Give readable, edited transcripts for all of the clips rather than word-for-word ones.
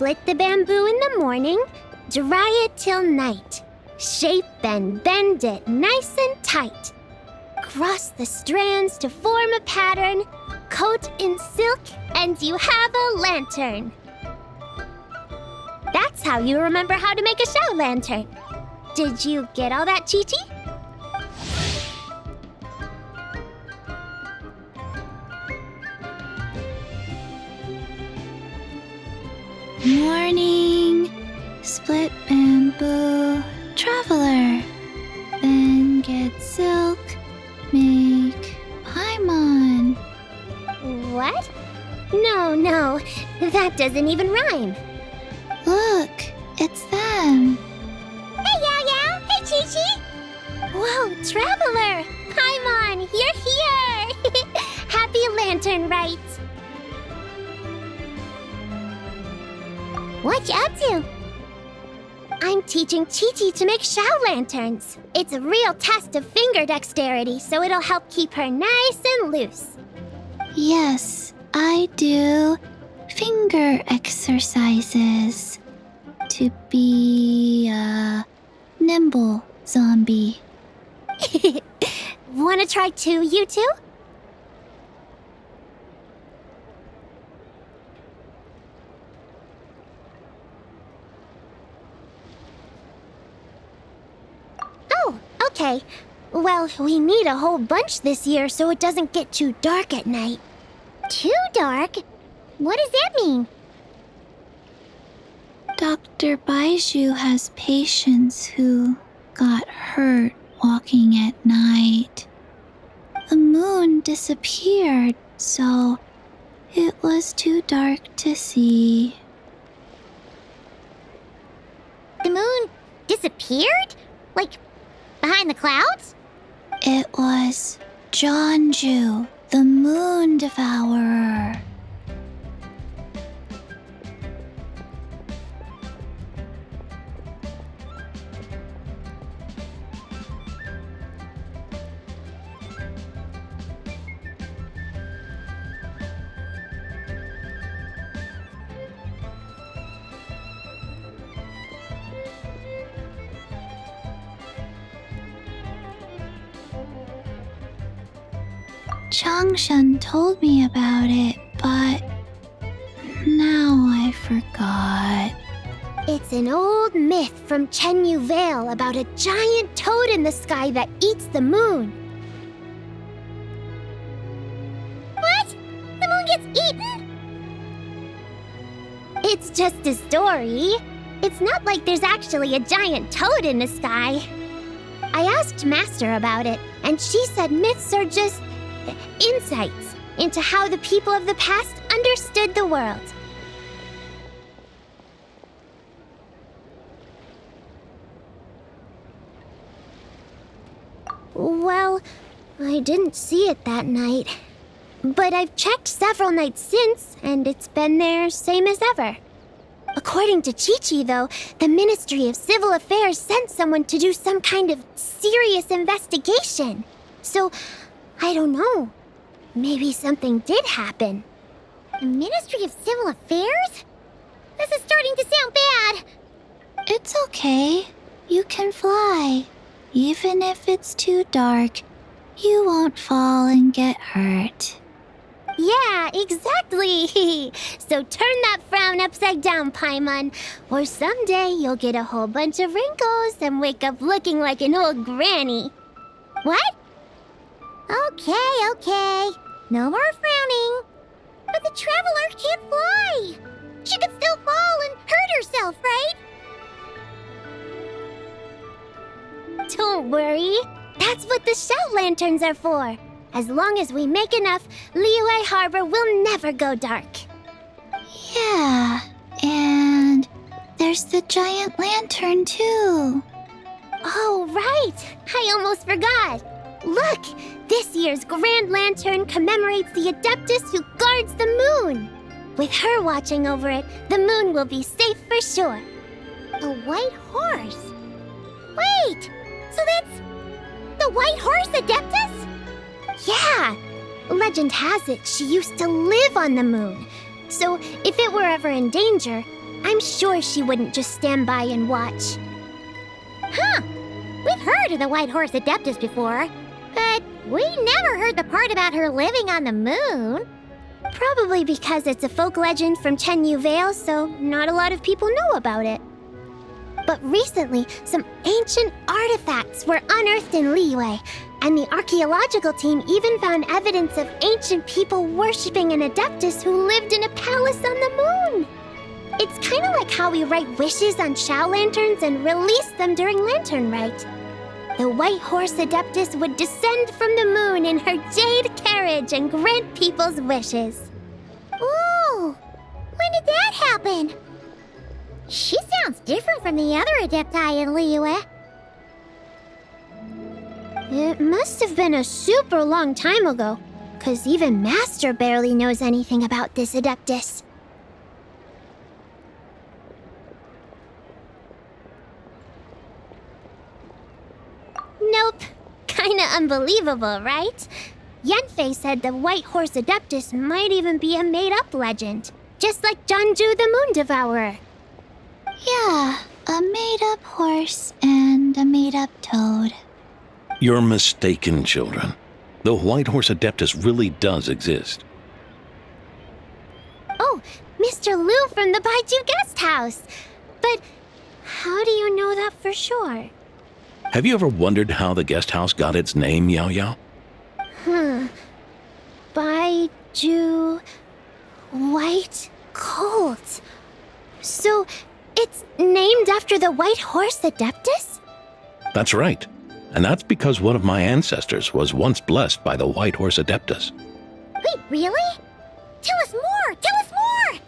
Split the bamboo in the morning, dry it till night. Shape and bend it nice and tight. Cross the strands to form a pattern, coat in silk, and you have a lantern. That's how you remember how to make a show lantern. Did you get all that, Chi-Chi? Morning, split bamboo, traveler. Then get silk, make paimon. What? No, that doesn't even rhyme. Look, it's them. Hey, Yao Yao! Hey, Chi-Chi! Whoa, Traveler! Paimon, you're here! Happy Lantern Rites! What you up to? I'm teaching Chi-Chi to make show lanterns. It's a real test of finger dexterity, so it'll help keep her nice and loose. Yes, I do finger exercises to be a nimble zombie. Wanna try too, you two? Oh, okay. Well, we need a whole bunch this year so it doesn't get too dark at night. Too dark? What does that mean? Dr. Baiju has patients who got hurt walking at night. The moon disappeared, so it was too dark to see. The moon disappeared? Like, behind the clouds? It was Jeonju, the moon devourer. Changshan told me about it, but now I forgot. It's an old myth from Chenyu Vale about a giant toad in the sky that eats the moon. What? The moon gets eaten? It's just a story. It's not like there's actually a giant toad in the sky. I asked Master about it, and she said myths are just insights into how the people of the past understood the world. Well, I didn't see it that night. But I've checked several nights since, and it's been there same as ever. According to Chi-Chi, though, the Ministry of Civil Affairs sent someone to do some kind of serious investigation. So, I don't know. Maybe something did happen. The Ministry of Civil Affairs? This is starting to sound bad. It's okay. You can fly. Even if it's too dark, you won't fall and get hurt. Yeah, exactly. So turn that frown upside down, Paimon, or someday you'll get a whole bunch of wrinkles and wake up looking like an old granny. What? Okay. No more frowning. But the Traveler can't fly. She could still fall and hurt herself, right? Don't worry. That's what the show lanterns are for. As long as we make enough, Liyue Harbor will never go dark. Yeah, and there's the giant lantern too. Oh, right! I almost forgot. Look, this year's Grand Lantern commemorates the Adeptus who guards the moon. With her watching over it, the moon will be safe for sure. A white horse? Wait, so that's the White Horse Adeptus? Yeah! Legend has it she used to live on the moon. So if it were ever in danger, I'm sure she wouldn't just stand by and watch. Huh. We've heard of the White Horse Adeptus before, but we never heard the part about her living on the moon. Probably because it's a folk legend from Chenyu Vale, so not a lot of people know about it. But recently, some ancient artifacts were unearthed in Liyue, and the archaeological team even found evidence of ancient people worshipping an Adeptus who lived in a palace on the moon. It's kind of like how we write wishes on Shao lanterns and release them during Lantern Rite. The White Horse Adeptus would descend from the moon in her jade carriage and grant people's wishes. Ooh, when did that happen? She sounds different from the other Adepti in Liyue. It must have been a super long time ago, 'cause even Master barely knows anything about this Adeptus. Nope. Kinda unbelievable, right? Yanfei said the White Horse Adeptus might even be a made-up legend, just like Janju the Moon Devourer. Yeah, a made-up horse and a made-up toad. You're mistaken, children. The White Horse Adeptus really does exist. Oh, Mr. Liu from the Baiju Guest House. But how do you know that for sure? Have you ever wondered how the guest house got its name, Yao Yao? Baiju... White Colt. So, it's named after the White Horse Adeptus? That's right. And that's because one of my ancestors was once blessed by the White Horse Adeptus. Wait, really? Tell us more! Tell us more!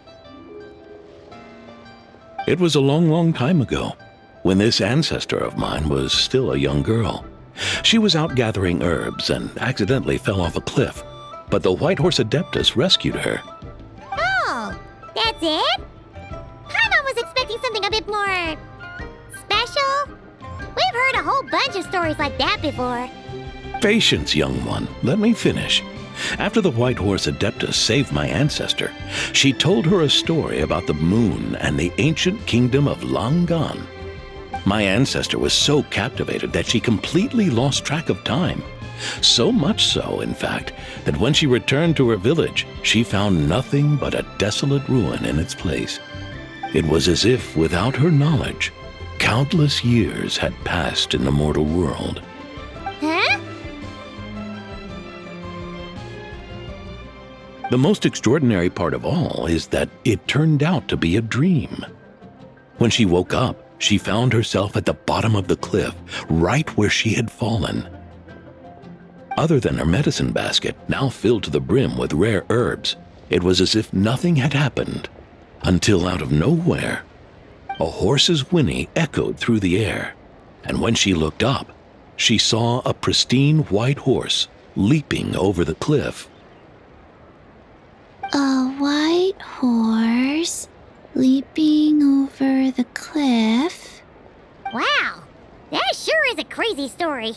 It was a long, long time ago, when this ancestor of mine was still a young girl. She was out gathering herbs and accidentally fell off a cliff, but the White Horse Adeptus rescued her. Oh, that's it? Paimon was expecting something a bit more... special? We've heard a whole bunch of stories like that before. Patience, young one. Let me finish. After the White Horse Adeptus saved my ancestor, she told her a story about the moon and the ancient kingdom of Langan. My ancestor was so captivated that she completely lost track of time. So much so, in fact, that when she returned to her village, she found nothing but a desolate ruin in its place. It was as if, without her knowledge, countless years had passed in the mortal world. Huh? The most extraordinary part of all is that it turned out to be a dream. When she woke up, she found herself at the bottom of the cliff, right where she had fallen. Other than her medicine basket, now filled to the brim with rare herbs, it was as if nothing had happened, until out of nowhere, a horse's whinny echoed through the air, and when she looked up, she saw a pristine white horse leaping over the cliff. A white horse leaping over the cliff? Wow, that sure is a crazy story.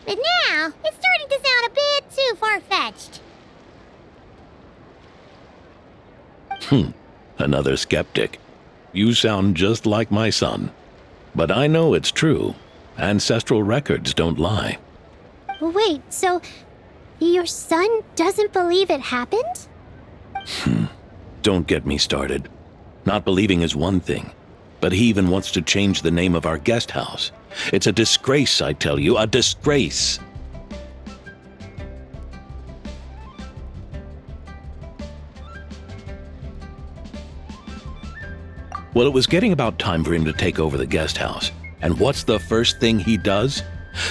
But now, it's starting to sound a bit too far-fetched. Another skeptic. You sound just like my son. But I know it's true. Ancestral records don't lie. Wait, so your son doesn't believe it happened? Don't get me started. Not believing is one thing, but he even wants to change the name of our guest house. It's a disgrace, I tell you, a disgrace. Well, it was getting about time for him to take over the guest house. And what's the first thing he does?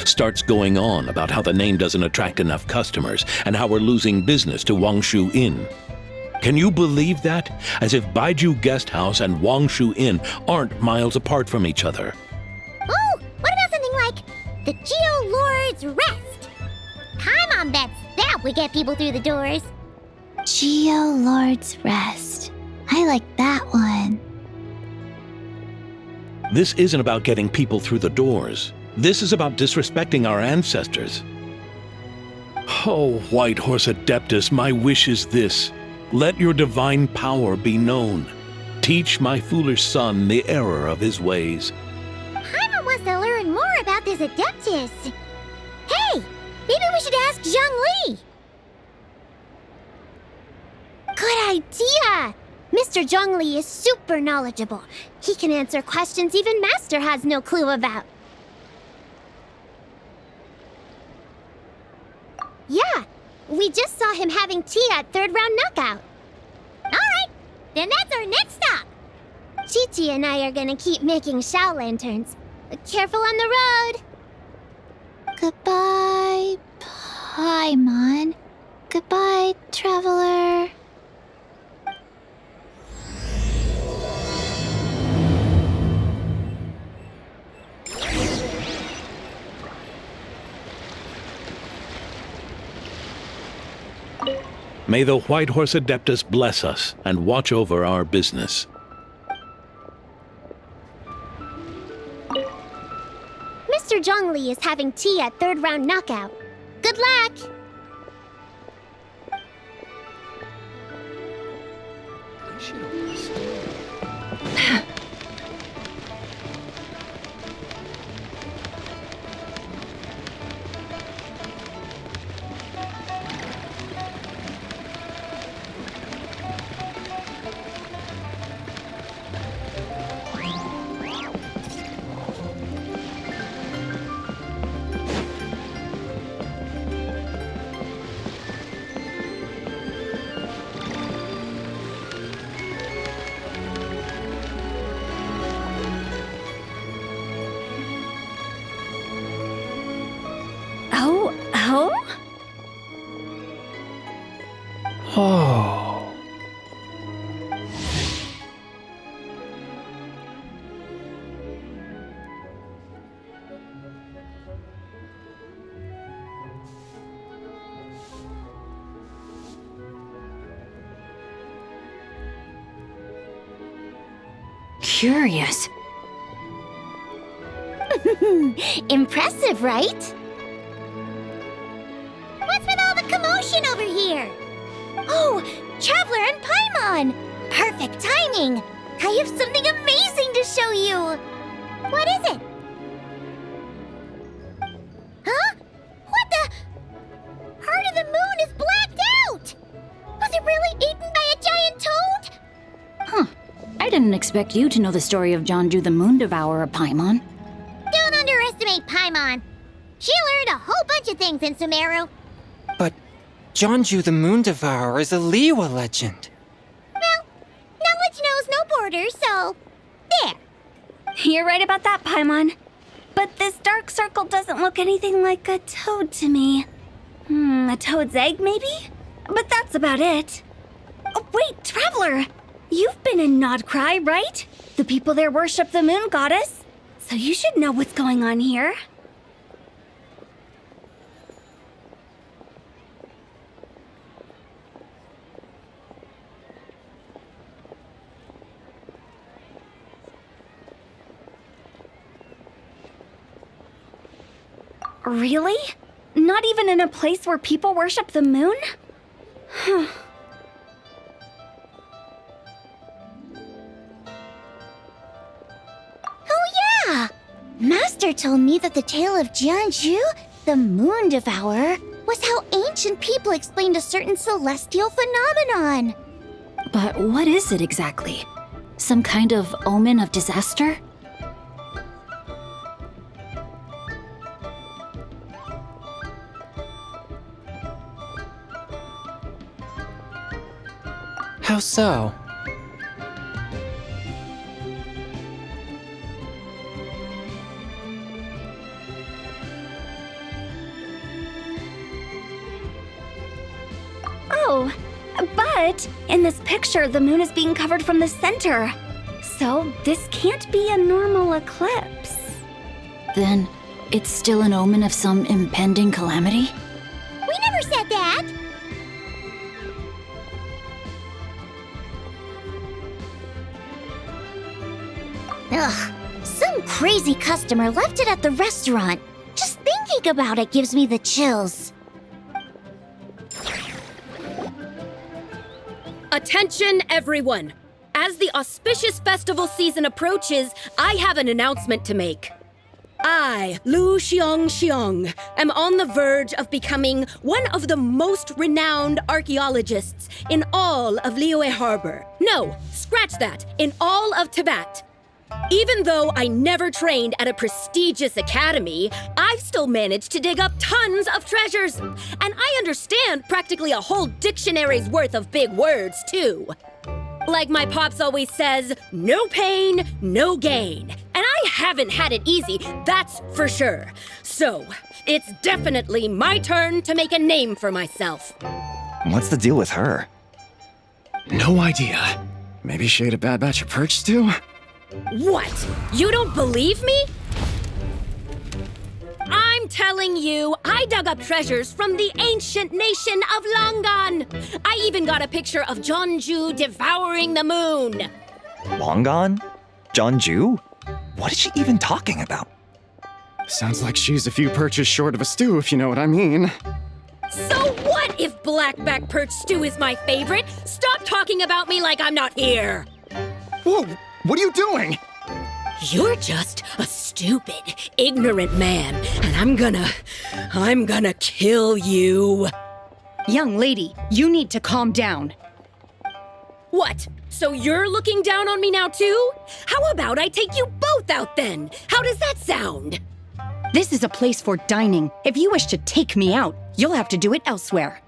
Starts going on about how the name doesn't attract enough customers and how we're losing business to Wangshu Inn. Can you believe that? As if Baiju Guest House and Wangshu Inn aren't miles apart from each other. Oh, what about something like the Geo Lord's Rest? Paimon bets that would get people through the doors. Geo Lord's Rest. I like that one. This isn't about getting people through the doors. This is about disrespecting our ancestors. Oh, White Horse Adeptus, my wish is this. Let your divine power be known. Teach my foolish son the error of his ways. Paimon wants to learn more about this Adeptus. Hey, maybe we should ask Zhongli. Good idea! Mr. Zhongli is super knowledgeable. He can answer questions even Master has no clue about. Yeah, we just saw him having tea at third round knockout. All right, then that's our next stop. Chi-Chi and I are gonna keep making Shao lanterns. Careful on the road! Goodbye, Paimon. Goodbye, traveler. May the White Horse Adeptus bless us and watch over our business. Mr. Zhongli is having tea at third round knockout. Good luck! Oh. Curious. Impressive, right? What's with all the commotion over here? Oh, Traveler and Paimon! Perfect timing! I have something amazing to show you! What is it? Huh? What the? Heart of the Moon is blacked out! Was it really eaten by a giant toad? Huh. I didn't expect you to know the story of Jonju the Moon Devourer, Paimon. Don't underestimate Paimon. She learned a whole bunch of things in Sumeru. But Jonju the Moon Devourer is a Liyue legend. Well, knowledge knows no borders, so there. You're right about that, Paimon. But this dark circle doesn't look anything like a toad to me. A toad's egg, maybe? But that's about it. Oh, wait, Traveler! You've been in Nodcry, right? The people there worship the moon goddess. So you should know what's going on here. Really? Not even in a place where people worship the moon? Huh. Oh yeah! Master told me that the tale of Jianzhu, the Moon Devourer, was how ancient people explained a certain celestial phenomenon. But what is it exactly? Some kind of omen of disaster? How so? Oh, but in this picture, the moon is being covered from the center. So this can't be a normal eclipse. Then it's still an omen of some impending calamity? We never said that. Ugh, some crazy customer left it at the restaurant. Just thinking about it gives me the chills. Attention, everyone! As the auspicious festival season approaches, I have an announcement to make. I, Lu Xiong, am on the verge of becoming one of the most renowned archaeologists in all of Liyue Harbor. No, scratch that, in all of Tibet. Even though I never trained at a prestigious academy, I've still managed to dig up tons of treasures. And I understand practically a whole dictionary's worth of big words, too. Like my pops always says, no pain, no gain. And I haven't had it easy, that's for sure. So, it's definitely my turn to make a name for myself. What's the deal with her? No idea. Maybe she ate a bad batch of perch stew? What? You don't believe me? I'm telling you, I dug up treasures from the ancient nation of Longan. I even got a picture of Jeonju devouring the moon. Longan? Jeonju? What is she even talking about? Sounds like she's a few perches short of a stew, if you know what I mean. So what if blackback perch stew is my favorite? Stop talking about me like I'm not here. Whoa, what are you doing? You're just a stupid, ignorant man, and I'm gonna kill you. Young lady, you need to calm down. What? So you're looking down on me now too? How about I take you both out then? How does that sound? This is a place for dining. If you wish to take me out, you'll have to do it elsewhere.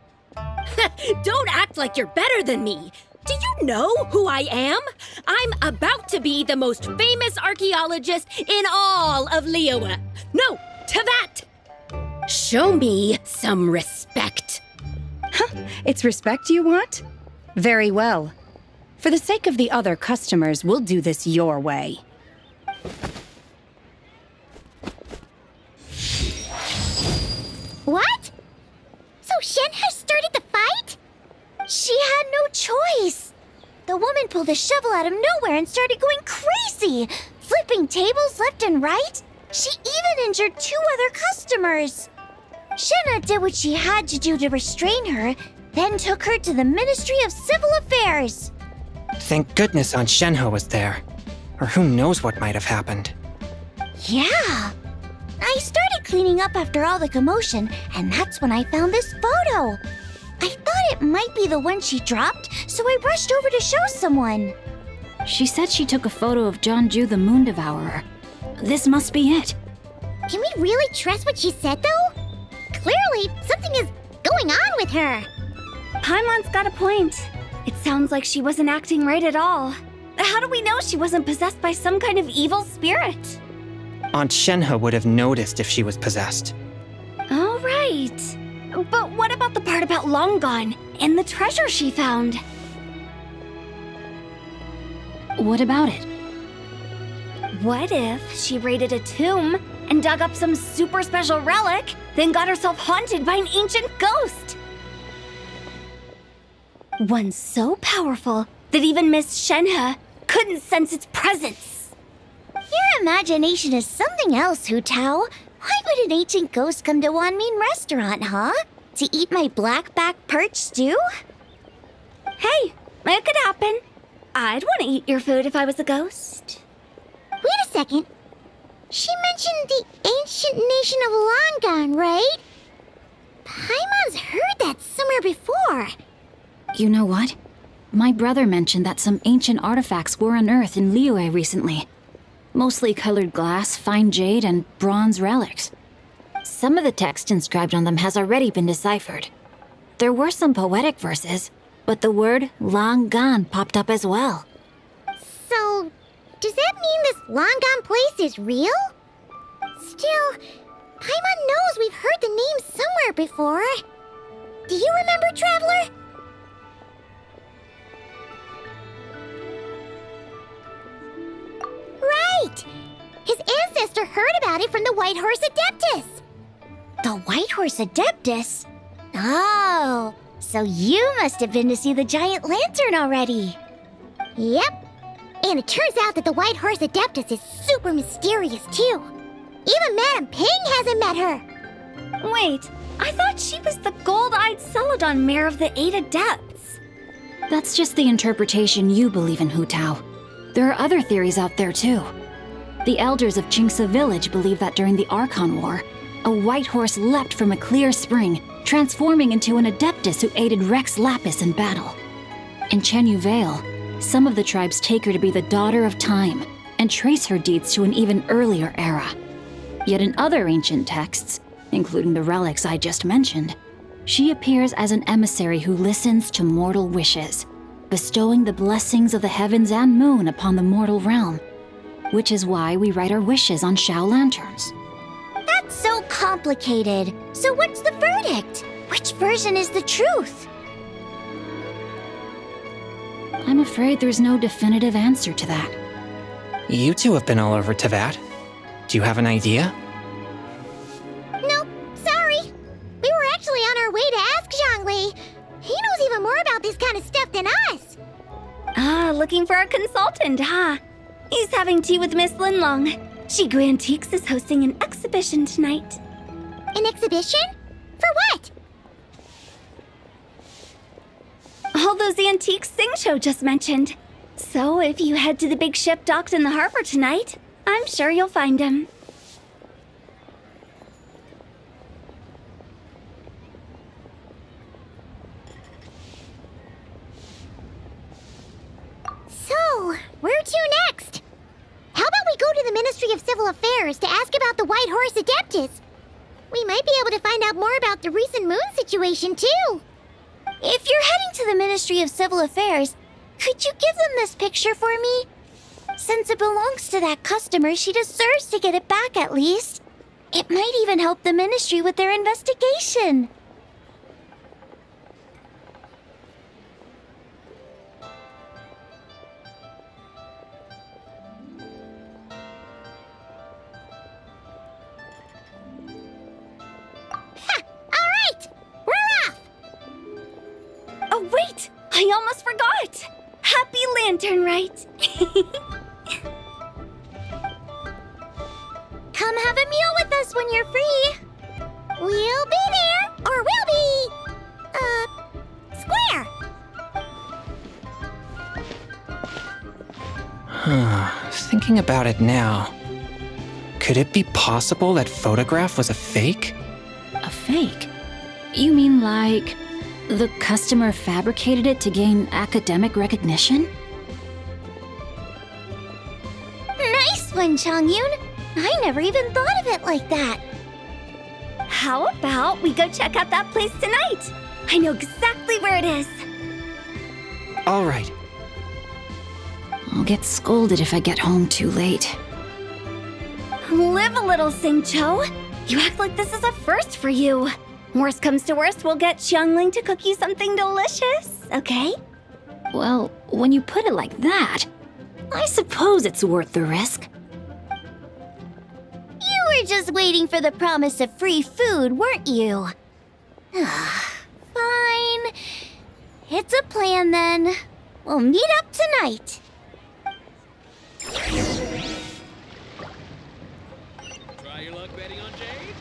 Don't act like you're better than me. Do you know who I am? I'm about to be the most famous archaeologist in all of Liyue. No, Tibet! Show me some respect. It's respect you want? Very well. For the sake of the other customers, we'll do this your way. What? So Shen has started the fight? She had no choice. The woman pulled a shovel out of nowhere and started going crazy, flipping tables left and right. She even injured 2 other customers. Shenna did what she had to do to restrain her, then took her to the Ministry of Civil Affairs. Thank goodness Aunt Shenhe was there. Or who knows what might have happened. Yeah. I started cleaning up after all the commotion, and that's when I found this photo. I thought it might be the one she dropped, so I rushed over to show someone. She said she took a photo of Jeonju the Moon Devourer. This must be it. Can we really trust what she said, though? Clearly, something is going on with her. Paimon's got a point. It sounds like she wasn't acting right at all. How do we know she wasn't possessed by some kind of evil spirit? Aunt Shenhe would have noticed if she was possessed. All right. But what about the part about Longan and the treasure she found? What about it? What if she raided a tomb and dug up some super special relic, then got herself haunted by an ancient ghost? One so powerful that even Miss Shenhe couldn't sense its presence. Your imagination is something else, Hu Tao. Why would an ancient ghost come to Wanmin restaurant, huh? To eat my blackback perch stew? Hey, it could happen. I'd want to eat your food if I was a ghost. Wait a second. She mentioned the ancient nation of Longan, right? Paimon's heard that somewhere before. You know what? My brother mentioned that some ancient artifacts were unearthed in Liyue recently. Mostly colored glass, fine jade, and bronze relics. Some of the text inscribed on them has already been deciphered. There were some poetic verses, but the word Longan popped up as well. So, does that mean this Longan place is real? Still, Paimon knows we've heard the name somewhere before. Do you remember, Traveler? Right! His ancestor heard about it from the White Horse Adeptus. The White Horse Adeptus? Oh, so you must have been to see the giant lantern already. Yep. And it turns out that the White Horse Adeptus is super mysterious, too. Even Madame Ping hasn't met her. Wait, I thought she was the gold-eyed Celadon mare of the 8 Adepts. That's just the interpretation you believe in, Hu Tao. There are other theories out there too. The elders of Qingce village believe that during the Archon War, a white horse leapt from a clear spring, transforming into an adeptus who aided Rex Lapis in battle. In Chenyu Vale, some of the tribes take her to be the daughter of time and trace her deeds to an even earlier era. Yet in other ancient texts, including the relics I just mentioned, she appears as an emissary who listens to mortal wishes, bestowing the blessings of the heavens and moon upon the mortal realm, which is why we write our wishes on Shao lanterns. That's so complicated. So what's the verdict? Which version is the truth? I'm afraid there's no definitive answer to that. You two have been all over Teyvat. Do you have an idea? Nope, sorry. We were actually on our way to ask Zhongli. He knows even more about this kind of stuff than us. Ah, looking for a consultant, huh? He's having tea with Miss Linlong. Shigu Antiques is hosting an exhibition tonight. An exhibition? For what? All those antiques Sing Show just mentioned. So if you head to the big ship docked in the harbor tonight, I'm sure you'll find him. So, where to next? How about we go to the Ministry of Civil Affairs to ask about the White Horse Adeptus? We might be able to find out more about the recent moon situation, too. If you're heading to the Ministry of Civil Affairs, could you give them this picture for me? Since it belongs to that customer, she deserves to get it back at least. It might even help the ministry with their investigation. Oh, wait! I almost forgot! Happy Lanternlit! Come have a meal with us when you're free. We'll be there, or we'll be... square. Thinking about it now, could it be possible that photograph was a fake? A fake? You mean like the customer fabricated it to gain academic recognition? Nice one, Changyun. I never even thought of it like that. How about we go check out that place tonight? I know exactly where it is. All right. I'll get scolded if I get home too late. Live a little, Singcho. You act like this is a first for you. Worst comes to worst, we'll get Xiangling to cook you something delicious, okay? Well, when you put it like that, I suppose it's worth the risk. You were just waiting for the promise of free food, weren't you? Fine. It's a plan then. We'll meet up tonight. Try your luck betting on Jade?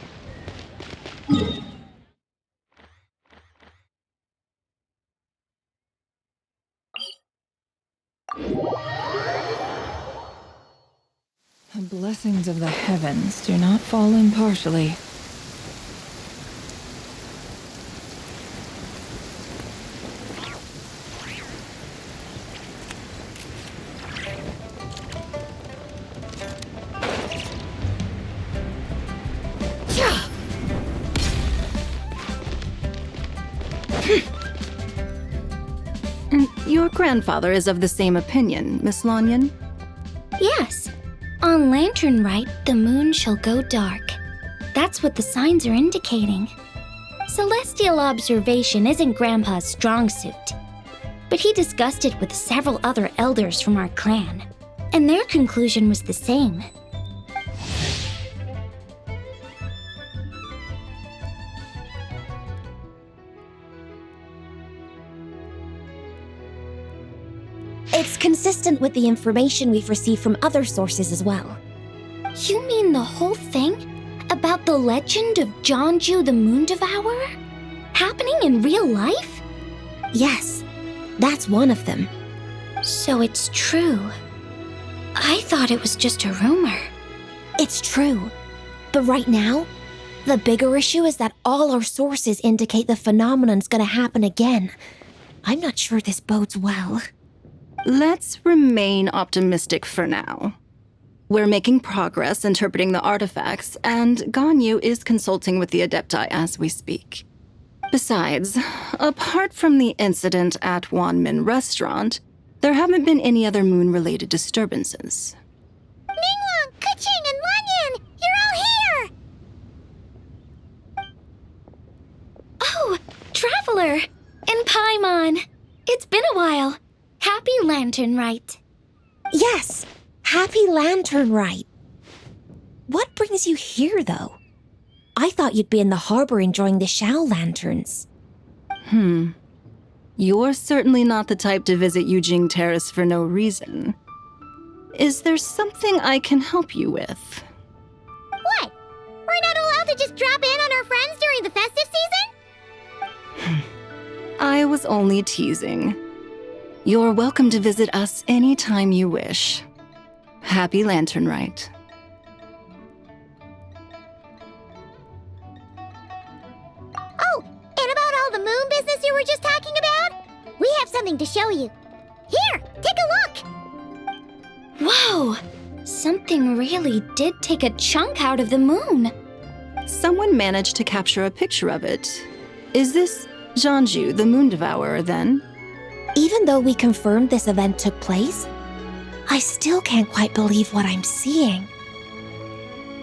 The blessings of the heavens do not fall impartially. Your grandfather is of the same opinion, Miss Lanyan. Yes. On Lanternlit, the moon shall go dark. That's what the signs are indicating. Celestial observation isn't Grandpa's strong suit. But he discussed it with several other elders from our clan, and their conclusion was the same. It's consistent with the information we've received from other sources as well. You mean the whole thing? About the legend of Zhongju the Moon Devourer? Happening in real life? Yes. That's one of them. So it's true. I thought it was just a rumor. It's true. But right now, the bigger issue is that all our sources indicate the phenomenon's gonna happen again. I'm not sure this bodes well. Let's remain optimistic for now. We're making progress interpreting the artifacts, and Ganyu is consulting with the Adepti as we speak. Besides, apart from the incident at Wanmin Restaurant, there haven't been any other moon-related disturbances. Ningguang, Keqing, and Lanyan! You're all here! Oh, Traveler! And Paimon! It's been a while. Happy Lanternlit. Yes, happy Lanternlit. What brings you here, though? I thought you'd be in the harbor enjoying the Shao lanterns. You're certainly not the type to visit Yujing Terrace for no reason. Is there something I can help you with? What? We're not allowed to just drop in on our friends during the festive season? I was only teasing. You're welcome to visit us anytime you wish. Happy Lanternlit. Oh, and about all the moon business you were just talking about? We have something to show you. Here, take a look! Whoa! Something really did take a chunk out of the moon. Someone managed to capture a picture of it. Is this Zhanju, the Moon Devourer, then? Even though we confirmed this event took place, I still can't quite believe what I'm seeing.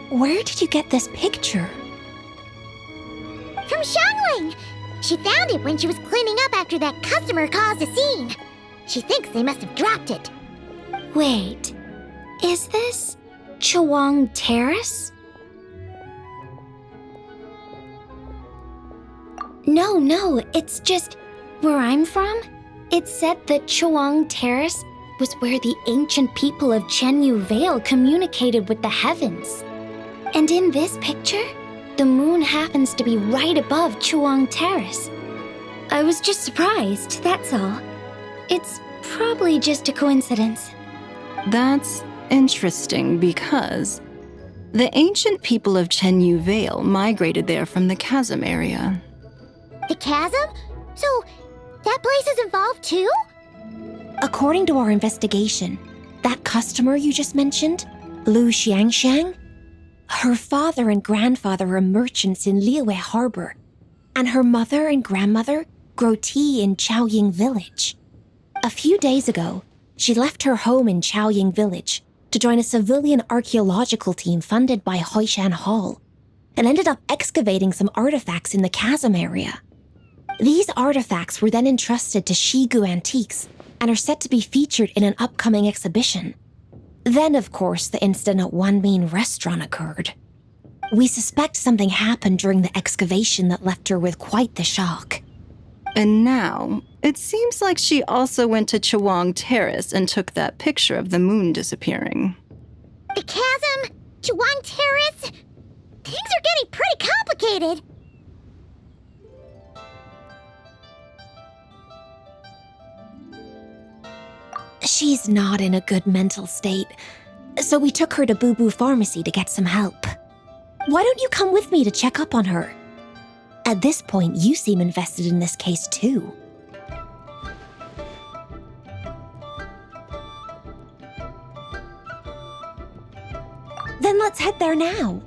Where did you get this picture? From Xiangling! She found it when she was cleaning up after that customer caused a scene. She thinks they must have dropped it. Wait, is this Chawang Terrace? No, it's just where I'm from. It said that Chawang Terrace was where the ancient people of Chenyu Vale communicated with the heavens. And in this picture, the moon happens to be right above Chawang Terrace. I was just surprised, that's all. It's probably just a coincidence. That's interesting because the ancient people of Chenyu Vale migrated there from the chasm area. The chasm? So, that place is involved too? According to our investigation, that customer you just mentioned, Lu Xiangxiang, her father and grandfather are merchants in Liyue Harbor, and her mother and grandmother grow tea in Chaoying Village. A few days ago, she left her home in Chaoying Village to join a civilian archaeological team funded by Hoishan Hall, and ended up excavating some artifacts in the chasm area. These artifacts were then entrusted to Shigu Antiques and are set to be featured in an upcoming exhibition. Then, of course, the incident at Wanmin Restaurant occurred. We suspect something happened during the excavation that left her with quite the shock. And now, it seems like she also went to Chawang Terrace and took that picture of the moon disappearing. The chasm? Chawang Terrace? Things are getting pretty complicated. She's not in a good mental state, so we took her to Boo Boo Pharmacy to get some help. Why don't you come with me to check up on her? At this point, you seem invested in this case too. Then let's head there now.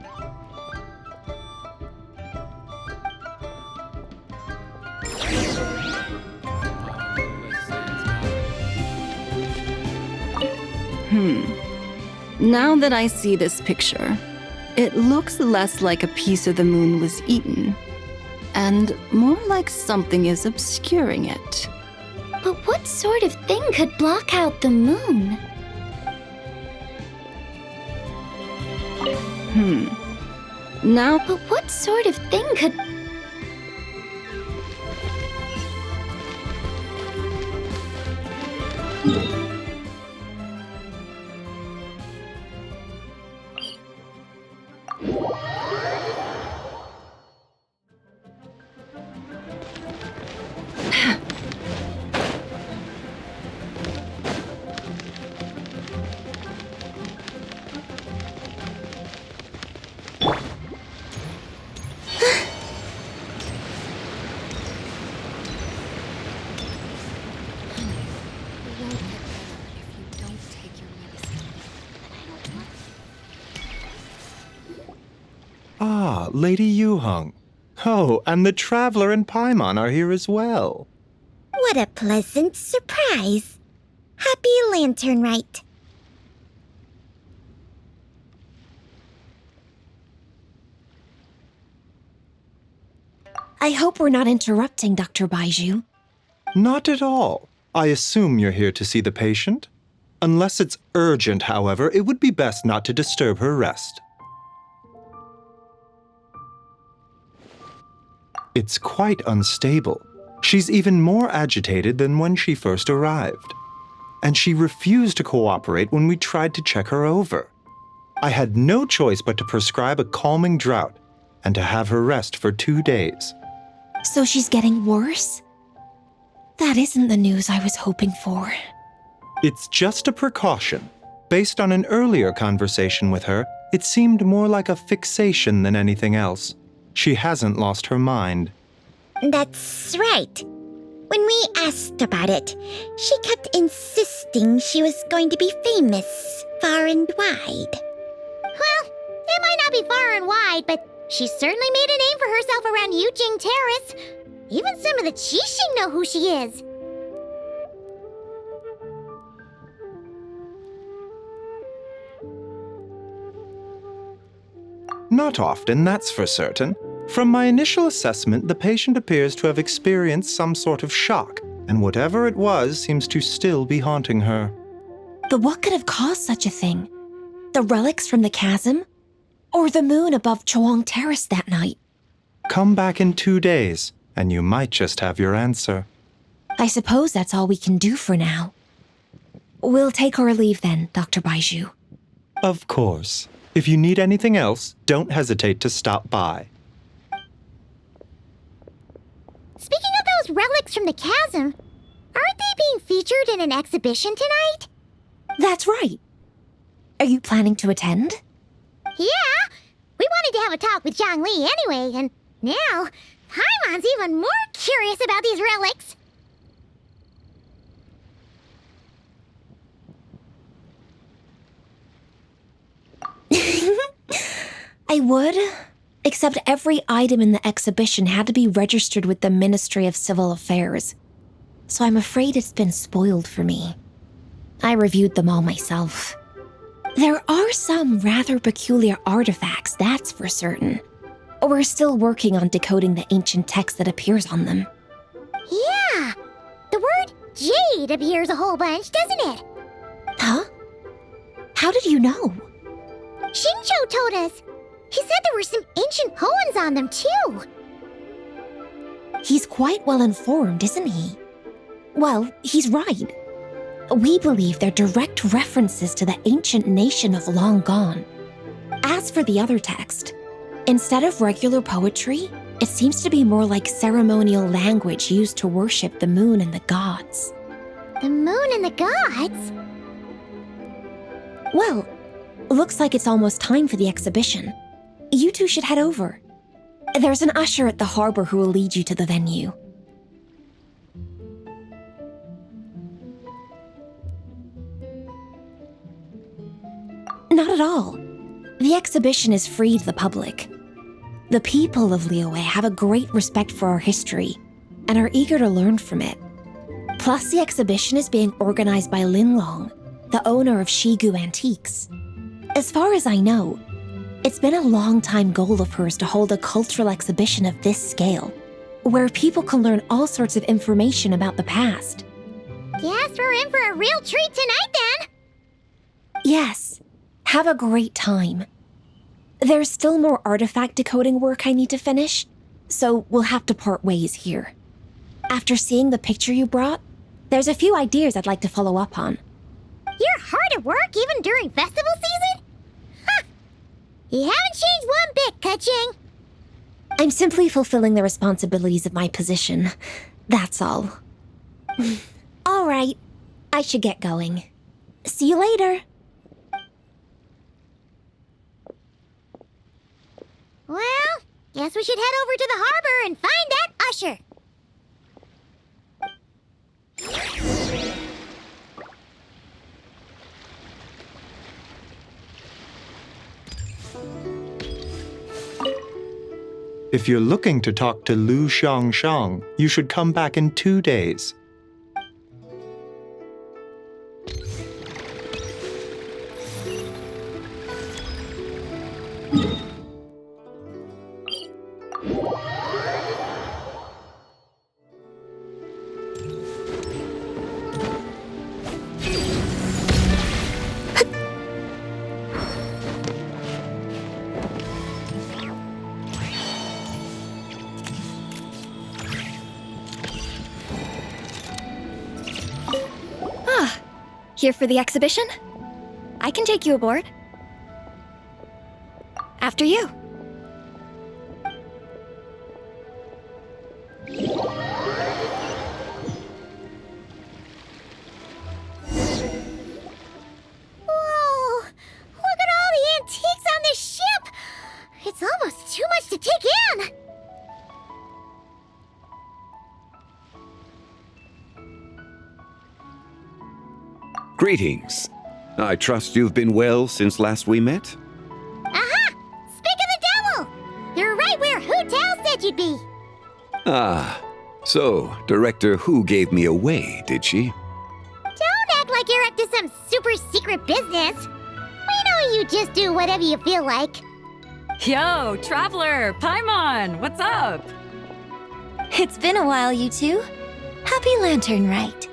Now that I see this picture, it looks less like a piece of the moon was eaten, and more like something is obscuring it. But what sort of thing could block out the moon? Now, But what sort of thing could... Lady Yuheng. Oh, and the Traveler and Paimon are here as well. What a pleasant surprise. Happy Lanternlit. I hope we're not interrupting, Dr. Baiju. Not at all. I assume you're here to see the patient? Unless it's urgent, however, it would be best not to disturb her rest. It's quite unstable. She's even more agitated than when she first arrived. And she refused to cooperate when we tried to check her over. I had no choice but to prescribe a calming draught and to have her rest for 2 days. So she's getting worse? That isn't the news I was hoping for. It's just a precaution. Based on an earlier conversation with her, it seemed more like a fixation than anything else. She hasn't lost her mind. That's right. When we asked about it, she kept insisting she was going to be famous far and wide. Well, it might not be far and wide, but she certainly made a name for herself around Yujing Terrace. Even some of the Qixing know who she is. Not often, that's for certain. From my initial assessment, the patient appears to have experienced some sort of shock, and whatever it was seems to still be haunting her. But what could have caused such a thing? The relics from the chasm? Or the moon above Chuang Terrace that night? Come back in 2 days, and you might just have your answer. I suppose that's all we can do for now. We'll take our leave then, Dr. Baiju. Of course. If you need anything else, don't hesitate to stop by. Speaking of those relics from the chasm, aren't they being featured in an exhibition tonight? That's right. Are you planning to attend? Yeah, we wanted to have a talk with Zhang Li anyway, and now Paimon's even more curious about these relics. I would, except every item in the exhibition had to be registered with the Ministry of Civil Affairs, so I'm afraid it's been spoiled for me. I reviewed them all myself. There are some rather peculiar artifacts, that's for certain. We're still working on decoding the ancient text that appears on them. Yeah, the word jade appears a whole bunch, doesn't it? Huh? How did you know? Xingqiu told us. He said there were some ancient poems on them, too. He's quite well informed, isn't he? Well, he's right. We believe they're direct references to the ancient nation of long gone. As for the other text, instead of regular poetry, it seems to be more like ceremonial language used to worship the moon and the gods. The moon and the gods? Well, looks like it's almost time for the exhibition. You two should head over. There's an usher at the harbor who will lead you to the venue. Not at all. The exhibition is free to the public. The people of Liyue have a great respect for our history and are eager to learn from it. Plus, the exhibition is being organized by Linlong, the owner of Shigu Antiques. As far as I know, it's been a long-time goal of hers to hold a cultural exhibition of this scale, where people can learn all sorts of information about the past. Guess we're in for a real treat tonight, then. Yes, have a great time. There's still more artifact decoding work I need to finish, so we'll have to part ways here. After seeing the picture you brought, there's a few ideas I'd like to follow up on. You're hard at work even during festival season? Huh! You haven't changed one bit, Keqing. I'm simply fulfilling the responsibilities of my position. That's all. All right, I should get going. See you later. Well, guess we should head over to the harbor and find that usher. If you're looking to talk to Lu Xiangshang, you should come back in 2 days. Here for the exhibition? I can take you aboard. After you. Whoa! Look at all the antiques on this ship! It's almost too much to take in! Greetings. I trust you've been well since last we met? Aha! Speak of the devil! You're right where Hu Tao said you'd be! Ah, so Director Hu gave me away, did she? Don't act like you're up to some super secret business! We know you just do whatever you feel like. Yo, Traveler! Paimon! What's up? It's been a while, you two. Happy Lanternlit.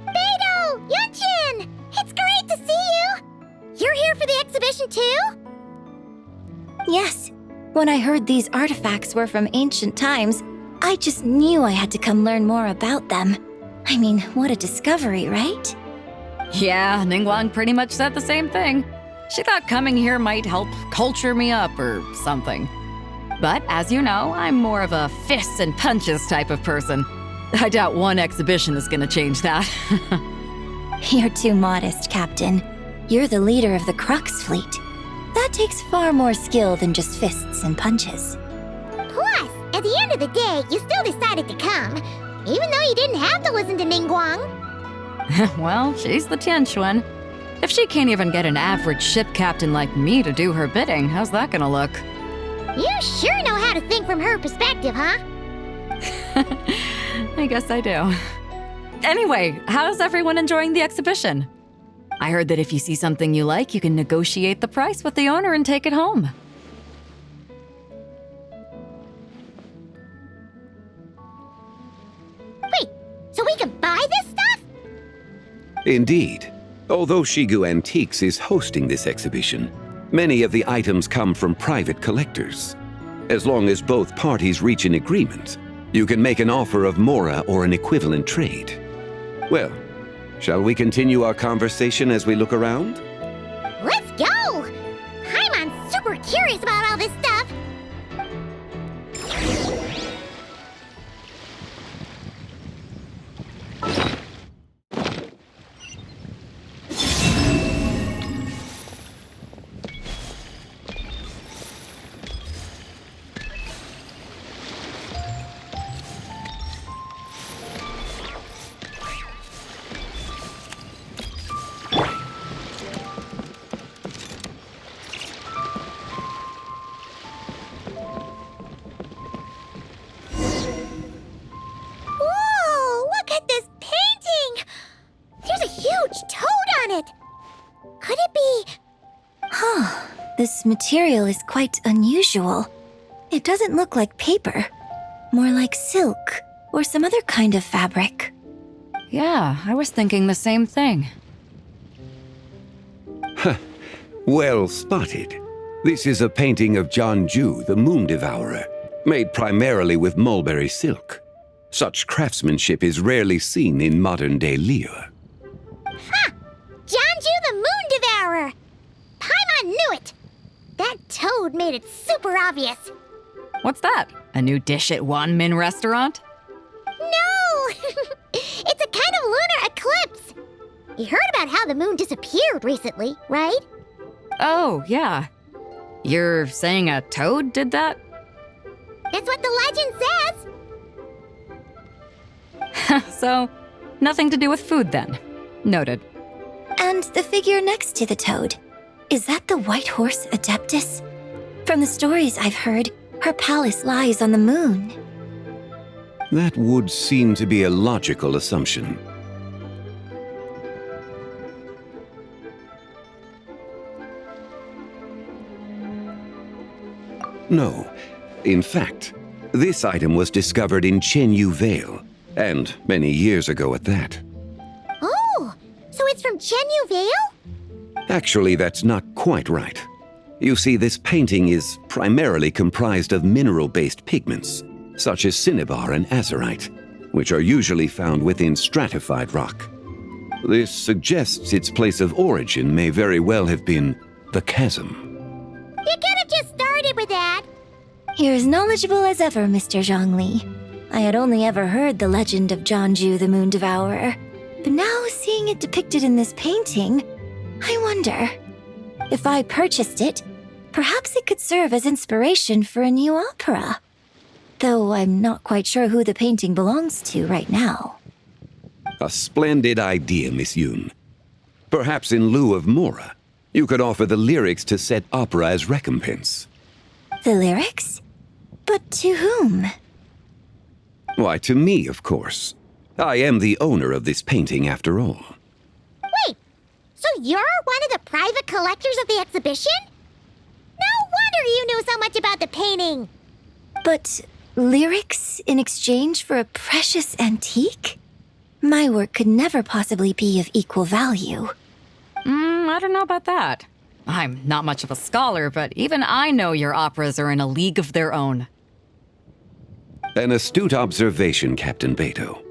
Beidou! Yunchin! It's great to see you! You're here for the exhibition too? Yes. When I heard these artifacts were from ancient times, I just knew I had to come learn more about them. I mean, what a discovery, right? Yeah, Ningguang pretty much said the same thing. She thought coming here might help culture me up or something. But as you know, I'm more of a fists and punches type of person. I doubt one exhibition is gonna change that. You're too modest, Captain. You're the leader of the Crux fleet. That takes far more skill than just fists and punches. Plus, at the end of the day, you still decided to come, even though you didn't have to listen to Ningguang. Well, she's the Tianquan. If she can't even get an average ship captain like me to do her bidding, how's that gonna look? You sure know how to think from her perspective, huh? I guess I do. Anyway, how's everyone enjoying the exhibition? I heard that if you see something you like, you can negotiate the price with the owner and take it home. Wait, so we can buy this stuff? Indeed. Although Shigu Antiques is hosting this exhibition, many of the items come from private collectors. As long as both parties reach an agreement, you can make an offer of mora or an equivalent trade. Well, shall we continue our conversation as we look around? Let's go! Paimon's super curious about all this stuff. This material is quite unusual. It doesn't look like paper, more like silk or some other kind of fabric. Yeah, I was thinking the same thing. Well spotted. This is a painting of Jianju, the Moon Devourer, made primarily with mulberry silk. Such craftsmanship is rarely seen in modern-day Liyue. Ha! Jianju the Moon Devourer! Paimon knew it! That toad made it super obvious. What's that? A new dish at Wanmin restaurant? No! It's a kind of lunar eclipse. You heard about how the moon disappeared recently, right? Oh, yeah. You're saying a toad did that? It's what the legend says. So, nothing to do with food then. Noted. And the figure next to the toad. Is that the White Horse Adeptus? From the stories I've heard, Her palace lies on the moon. That would seem to be a logical assumption. No. In fact, this item was discovered in Chenyu Vale, and many years ago at that. Oh, so it's from Chenyu Vale? Actually, that's not quite right. You see, this painting is primarily comprised of mineral-based pigments, such as cinnabar and azurite, which are usually found within stratified rock. This suggests its place of origin may very well have been the chasm. You could have just started with that. You're as knowledgeable as ever, Mr. Zhongli. I had only ever heard the legend of Zhongju the Moon Devourer, but now seeing it depicted in this painting, I wonder, if I purchased it, perhaps it could serve as inspiration for a new opera. Though I'm not quite sure who the painting belongs to right now. A splendid idea, Miss Yoon. Perhaps in lieu of Mora, you could offer the lyrics to said opera as recompense. The lyrics? But to whom? Why, to me, of course. I am the owner of this painting, after all. Wait, so you're one of the private collectors of the exhibition? No wonder you knew so much about the painting. But lyrics in exchange for a precious antique? My work could never possibly be of equal value. I don't know about that. I'm not much of a scholar, but even I know your operas are in a league of their own. An astute observation, Captain Beto.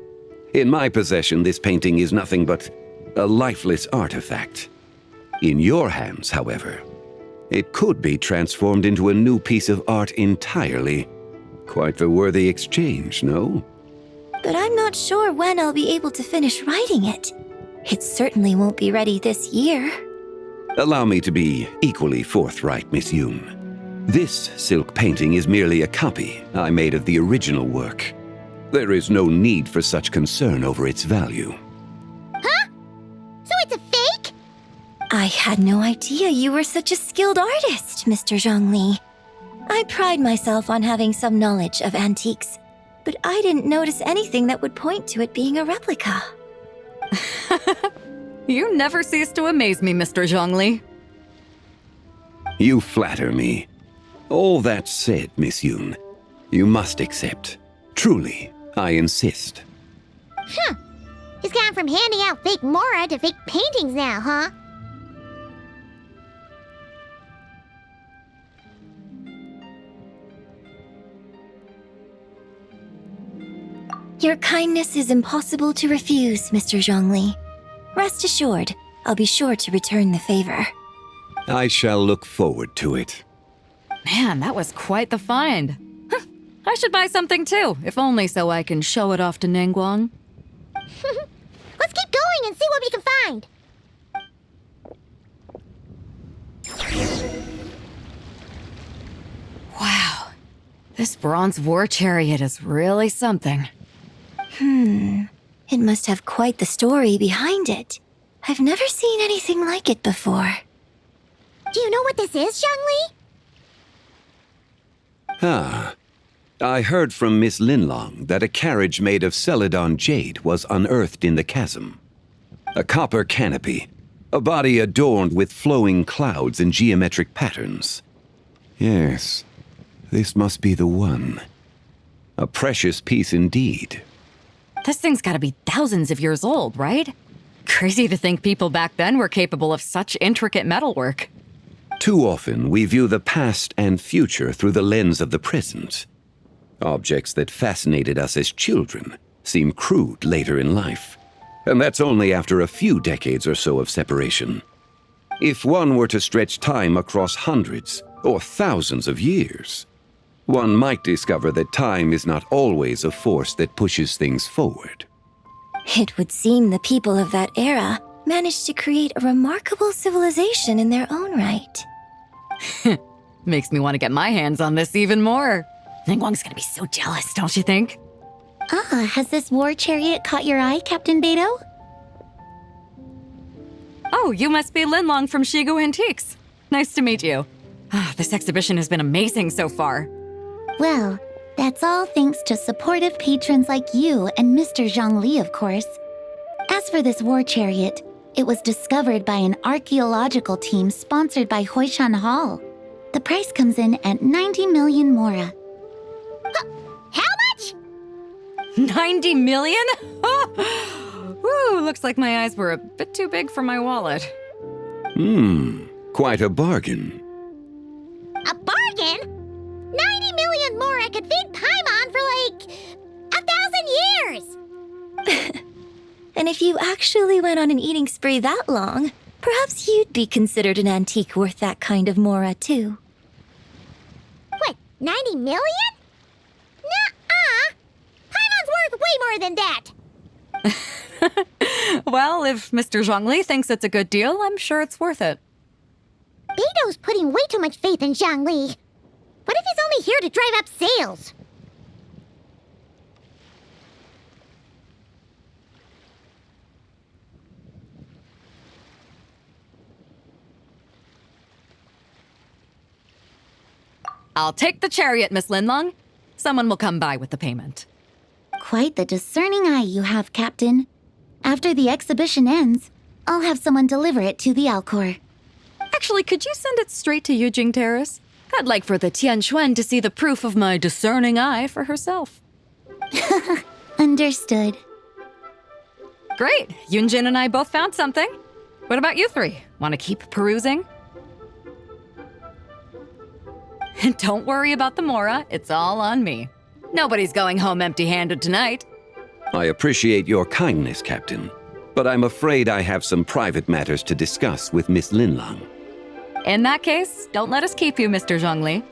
In my possession, this painting is nothing but a lifeless artifact. In your hands, however, it could be transformed into a new piece of art entirely. Quite the worthy exchange, no? But I'm not sure when I'll be able to finish writing it. It certainly won't be ready this year. Allow me to be equally forthright, Miss Yoon. This silk painting is merely a copy I made of the original work. There is no need for such concern over its value. Huh? So it's a fake? I had no idea you were such a skilled artist, Mr. Zhongli. I pride myself on having some knowledge of antiques, but I didn't notice anything that would point to it being a replica. You never cease to amaze me, Mr. Zhongli. You flatter me. All that said, Miss Yoon, you must accept. Truly, I insist. Huh. He's gone from handing out fake Mora to fake paintings now, huh? Your kindness is impossible to refuse, Mr. Zhongli. Rest assured, I'll be sure to return the favor. I shall look forward to it. Man, that was quite the find. I should buy something too, if only so I can show it off to Ningguang. Let's keep going and see what we can find. Wow, this bronze war chariot is really something. It must have quite the story behind it. I've never seen anything like it before. Do you know what this is, Zhongli? Ah. I heard from Miss Linlong that a carriage made of Celadon jade was unearthed in the chasm. A copper canopy, a body adorned with flowing clouds and geometric patterns. Yes, this must be the one. A precious piece indeed. This thing's gotta be thousands of years old, right? Crazy to think people back then were capable of such intricate metalwork. Too often, we view the past and future through the lens of the present. Objects that fascinated us as children seem crude later in life. And that's only after a few decades or so of separation. If one were to stretch time across hundreds or thousands of years, one might discover that time is not always a force that pushes things forward. It would seem the people of that era managed to create a remarkable civilization in their own right. Makes me want to get my hands on this even more. Ningguang's gonna be so jealous, don't you think? Has this war chariot caught your eye, Captain Beto? Oh, you must be Linlong from Shigu Antiques. Nice to meet you. This exhibition has been amazing so far. Well, that's all thanks to supportive patrons like you and Mr. Zhongli, of course. As for this war chariot, it was discovered by an archaeological team sponsored by Hoishan Hall. The price comes in at 90 million mora. How much? 90 million? Woo, looks like my eyes were a bit too big for my wallet. Quite a bargain. A bargain? 90 million mora could feed Paimon for like 1,000 years! And if you actually went on an eating spree that long, perhaps you'd be considered an antique worth that kind of mora, too. What, 90 million? Nuh-uh! Paimon's worth way more than that! Well, if Mr. Zhongli thinks it's a good deal, I'm sure it's worth it. Beido's putting way too much faith in Zhongli. What if he's only here to drive up sales? I'll take the chariot, Miss Linlong. Someone will come by with the payment. Quite the discerning eye you have, Captain. After the exhibition ends, I'll have someone deliver it to the Alcor. Actually, could you send it straight to Yujing Terrace? I'd like for the Tianquan to see the proof of my discerning eye for herself. Understood. Great! Yunjin and I both found something. What about you three? Want to keep perusing? Don't worry about the Mora, it's all on me. Nobody's going home empty-handed tonight. I appreciate your kindness, Captain, but I'm afraid I have some private matters to discuss with Miss Linlong. In that case, don't let us keep you, Mr. Zhongli.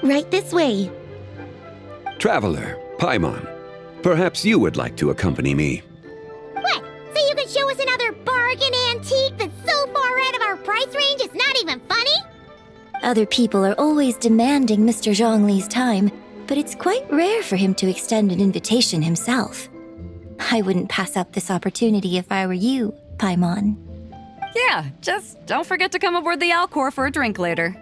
Right this way. Traveler, Paimon, perhaps you would like to accompany me. What? So you can show us another bargain antique that's so far out of our price range it's not even funny? Other people are always demanding Mr. Zhongli's time, but it's quite rare for him to extend an invitation himself. I wouldn't pass up this opportunity if I were you, Paimon. Yeah, just don't forget to come aboard the Alcor for a drink later.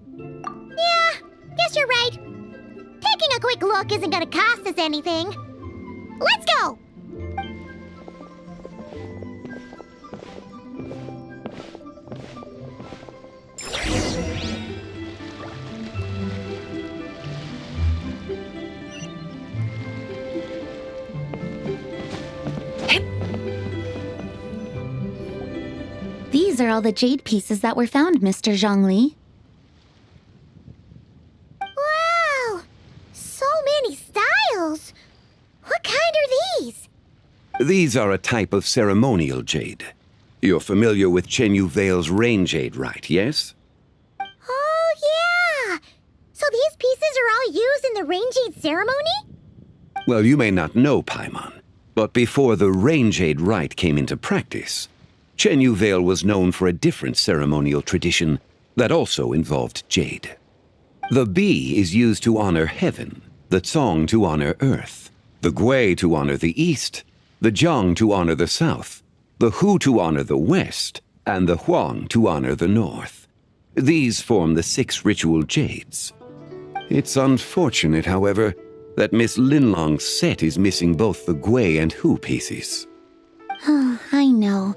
Yeah, guess you're right. Taking a quick look isn't gonna cost us anything. Let's go! These are all the jade pieces that were found, Mr. Zhongli. Wow! So many styles! What kind are these? These are a type of ceremonial jade. You're familiar with Chen Yu Vale's rain jade, right, yes? Oh, yeah! So these pieces are all used in the rain jade ceremony? Well, you may not know, Paimon, but before the rain jade rite came into practice, Chen Yu Vale was known for a different ceremonial tradition that also involved jade. The bee is used to honor heaven, the Tsong to honor earth, the Gui to honor the east, the Jiang to honor the south, the Hu to honor the west, and the Huang to honor the north. These form the 6 ritual jades. It's unfortunate, however, that Miss Linlong's set is missing both the Gui and Hu pieces. I know.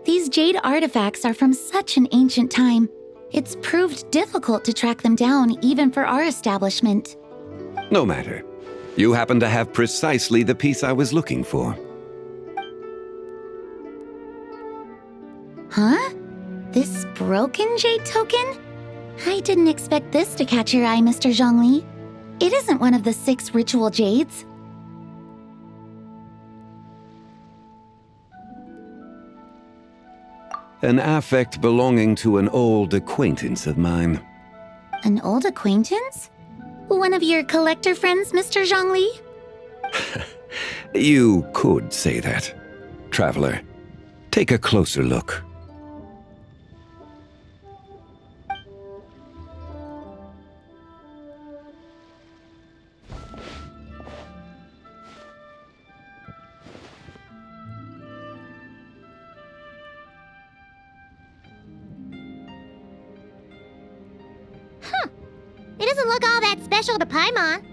These jade artifacts are from such an ancient time. It's proved difficult to track them down even for our establishment. No matter. You happen to have precisely the piece I was looking for. Huh? This broken jade token? I didn't expect this to catch your eye, Mr. Zhongli. It isn't one of the 6 ritual jades. An affect belonging to an old acquaintance of mine. An old acquaintance? One of your collector friends, Mr. Zhongli? You could say that. Traveler, take a closer look. doesn't look all that special to Paimon.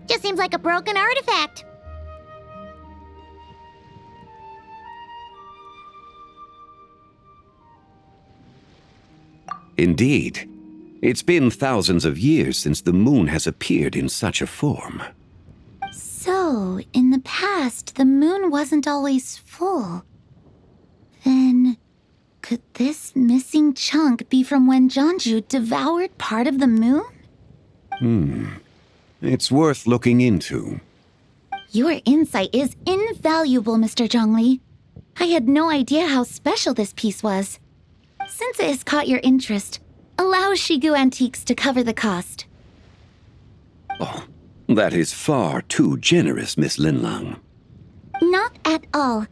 Just seems like a broken artifact. Indeed. It's been thousands of years since the moon has appeared in such a form. So, in the past, the moon wasn't always full. Then, could this missing chunk be from when Jeonju devoured part of the moon? It's worth looking into. Your insight is invaluable, Mr. Zhongli. I had no idea how special this piece was. Since it has caught your interest, allow Shigu Antiques to cover the cost. Oh, that is far too generous, Miss Linlang. Not at all.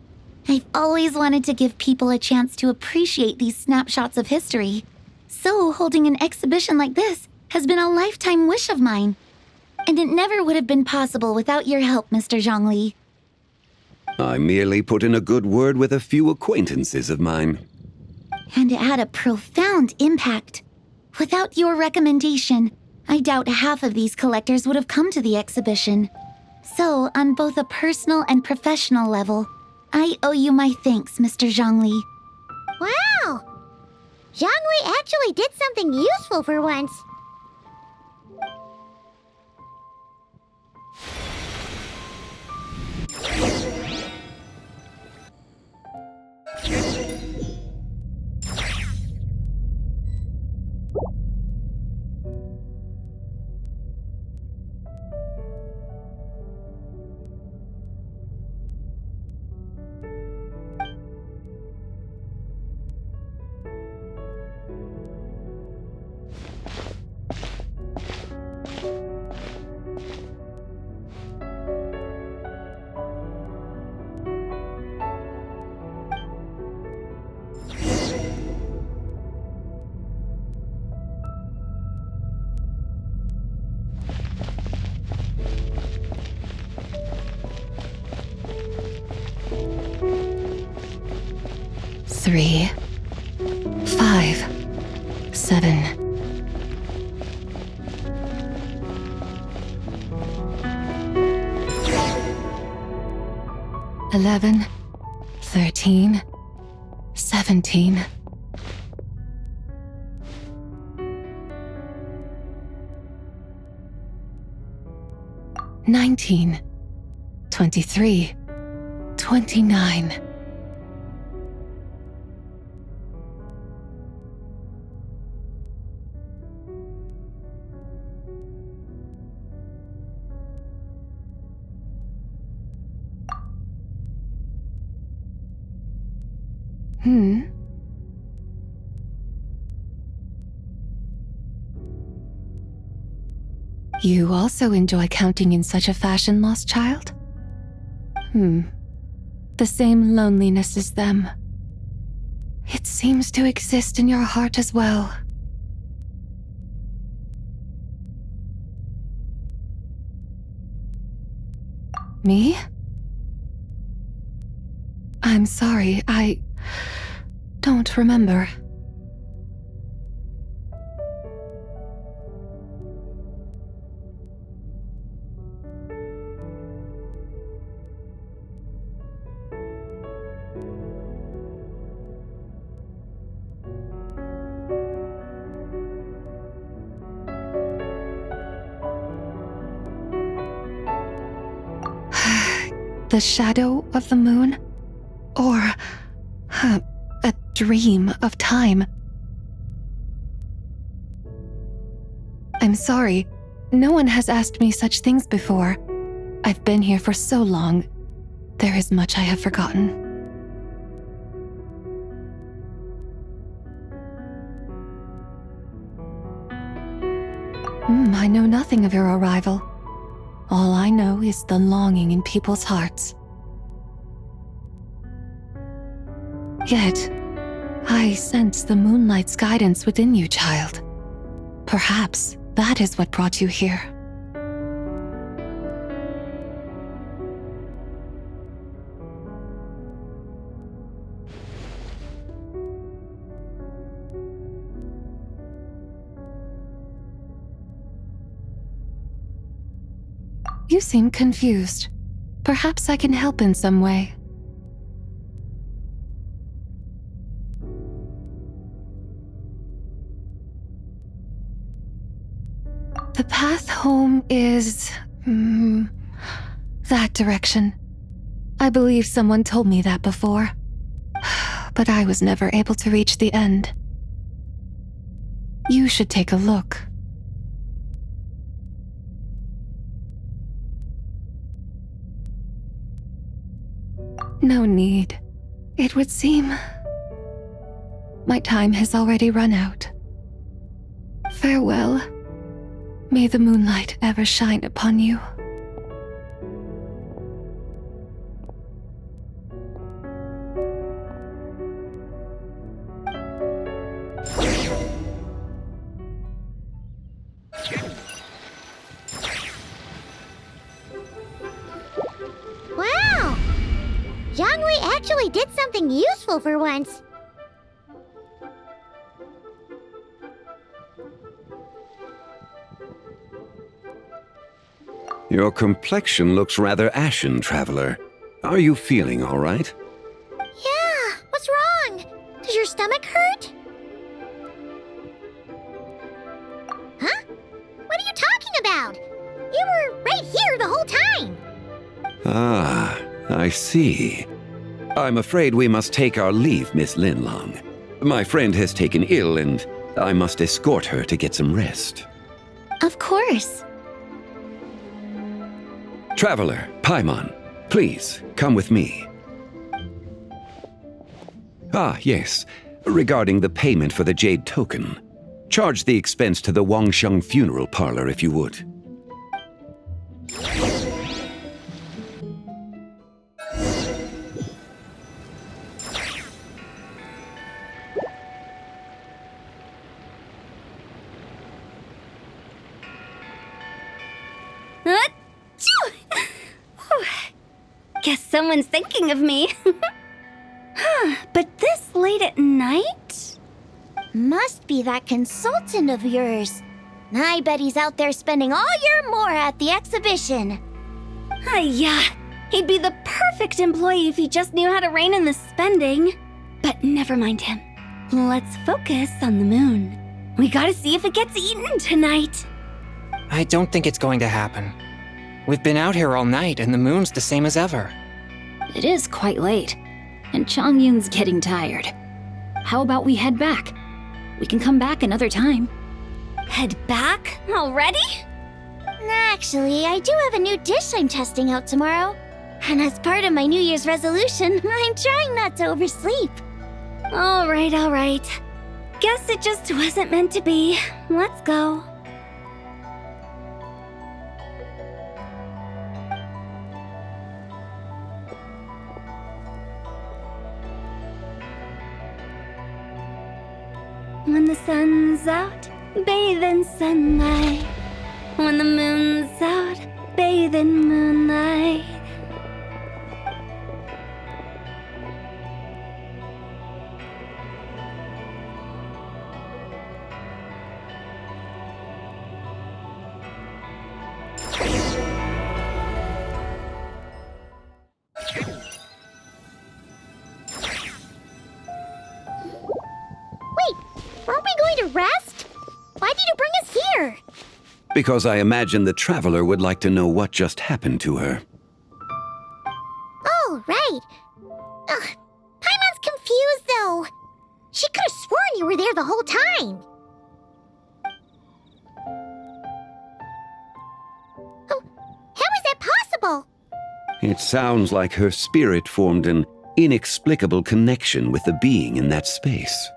I've always wanted to give people a chance to appreciate these snapshots of history. So holding an exhibition like this has been a lifetime wish of mine. And it never would have been possible without your help, Mr. Zhongli. I merely put in a good word with a few acquaintances of mine. And it had a profound impact. Without your recommendation, I doubt half of these collectors would have come to the exhibition. So, on both a personal and professional level, I owe you my thanks, Mr. Zhongli. Wow! Zhongli actually did something useful for once. Three, 5, 7. $11, 13, 17. $19, 23, 29. You also enjoy counting in such a fashion, lost child? The same loneliness as them. It seems to exist in your heart as well. Me? I'm sorry, I don't remember. The shadow of the moon? Or a dream of time? I'm sorry. No one has asked me such things before. I've been here for so long. There is much I have forgotten. I know nothing of your arrival. All I know is the longing in people's hearts. Yet, I sense the moonlight's guidance within you, child. Perhaps that is what brought you here. You seem confused. Perhaps I can help in some way. The path home is... that direction. I believe someone told me that before. But I was never able to reach the end. You should take a look. No need. It would seem... my time has already run out. Farewell. May the moonlight ever shine upon you. Wow! Zhongli actually did something useful for once. Your complexion looks rather ashen, Traveler. Are you feeling all right? Yeah, what's wrong? Does your stomach hurt? Huh? What are you talking about? You were right here the whole time. Ah, I see. I'm afraid we must take our leave, Miss Linlong. My friend has taken ill and I must escort her to get some rest. Of course. Traveler, Paimon, please, come with me. Ah, yes. Regarding the payment for the Jade Token. Charge the expense to the Wangsheng Funeral Parlor if you would. Guess someone's thinking of me. But this late at night? Must be that consultant of yours. I bet he's out there spending all year more at the exhibition. Yeah, he'd be the perfect employee if he just knew how to rein in the spending. But never mind him. Let's focus on the moon. We gotta see if it gets eaten tonight. I don't think it's going to happen. We've been out here all night and the moon's the same as ever. It is quite late, and Chongyun's getting tired. How about we head back? We can come back another time. Head back? Already? Actually, I do have a new dish I'm testing out tomorrow. And as part of my New Year's resolution, I'm trying not to oversleep. All right. Guess it just wasn't meant to be. Let's go. When the sun's out, bathe in sunlight. When the moon's out, bathe in moonlight. Weren't we going to rest? Why did you bring us here? Because I imagine the Traveler would like to know what just happened to her. Oh, right. Ugh, Paimon's confused, though. She could have sworn you were there the whole time. Oh, how is that possible? It sounds like her spirit formed an inexplicable connection with the being in that space.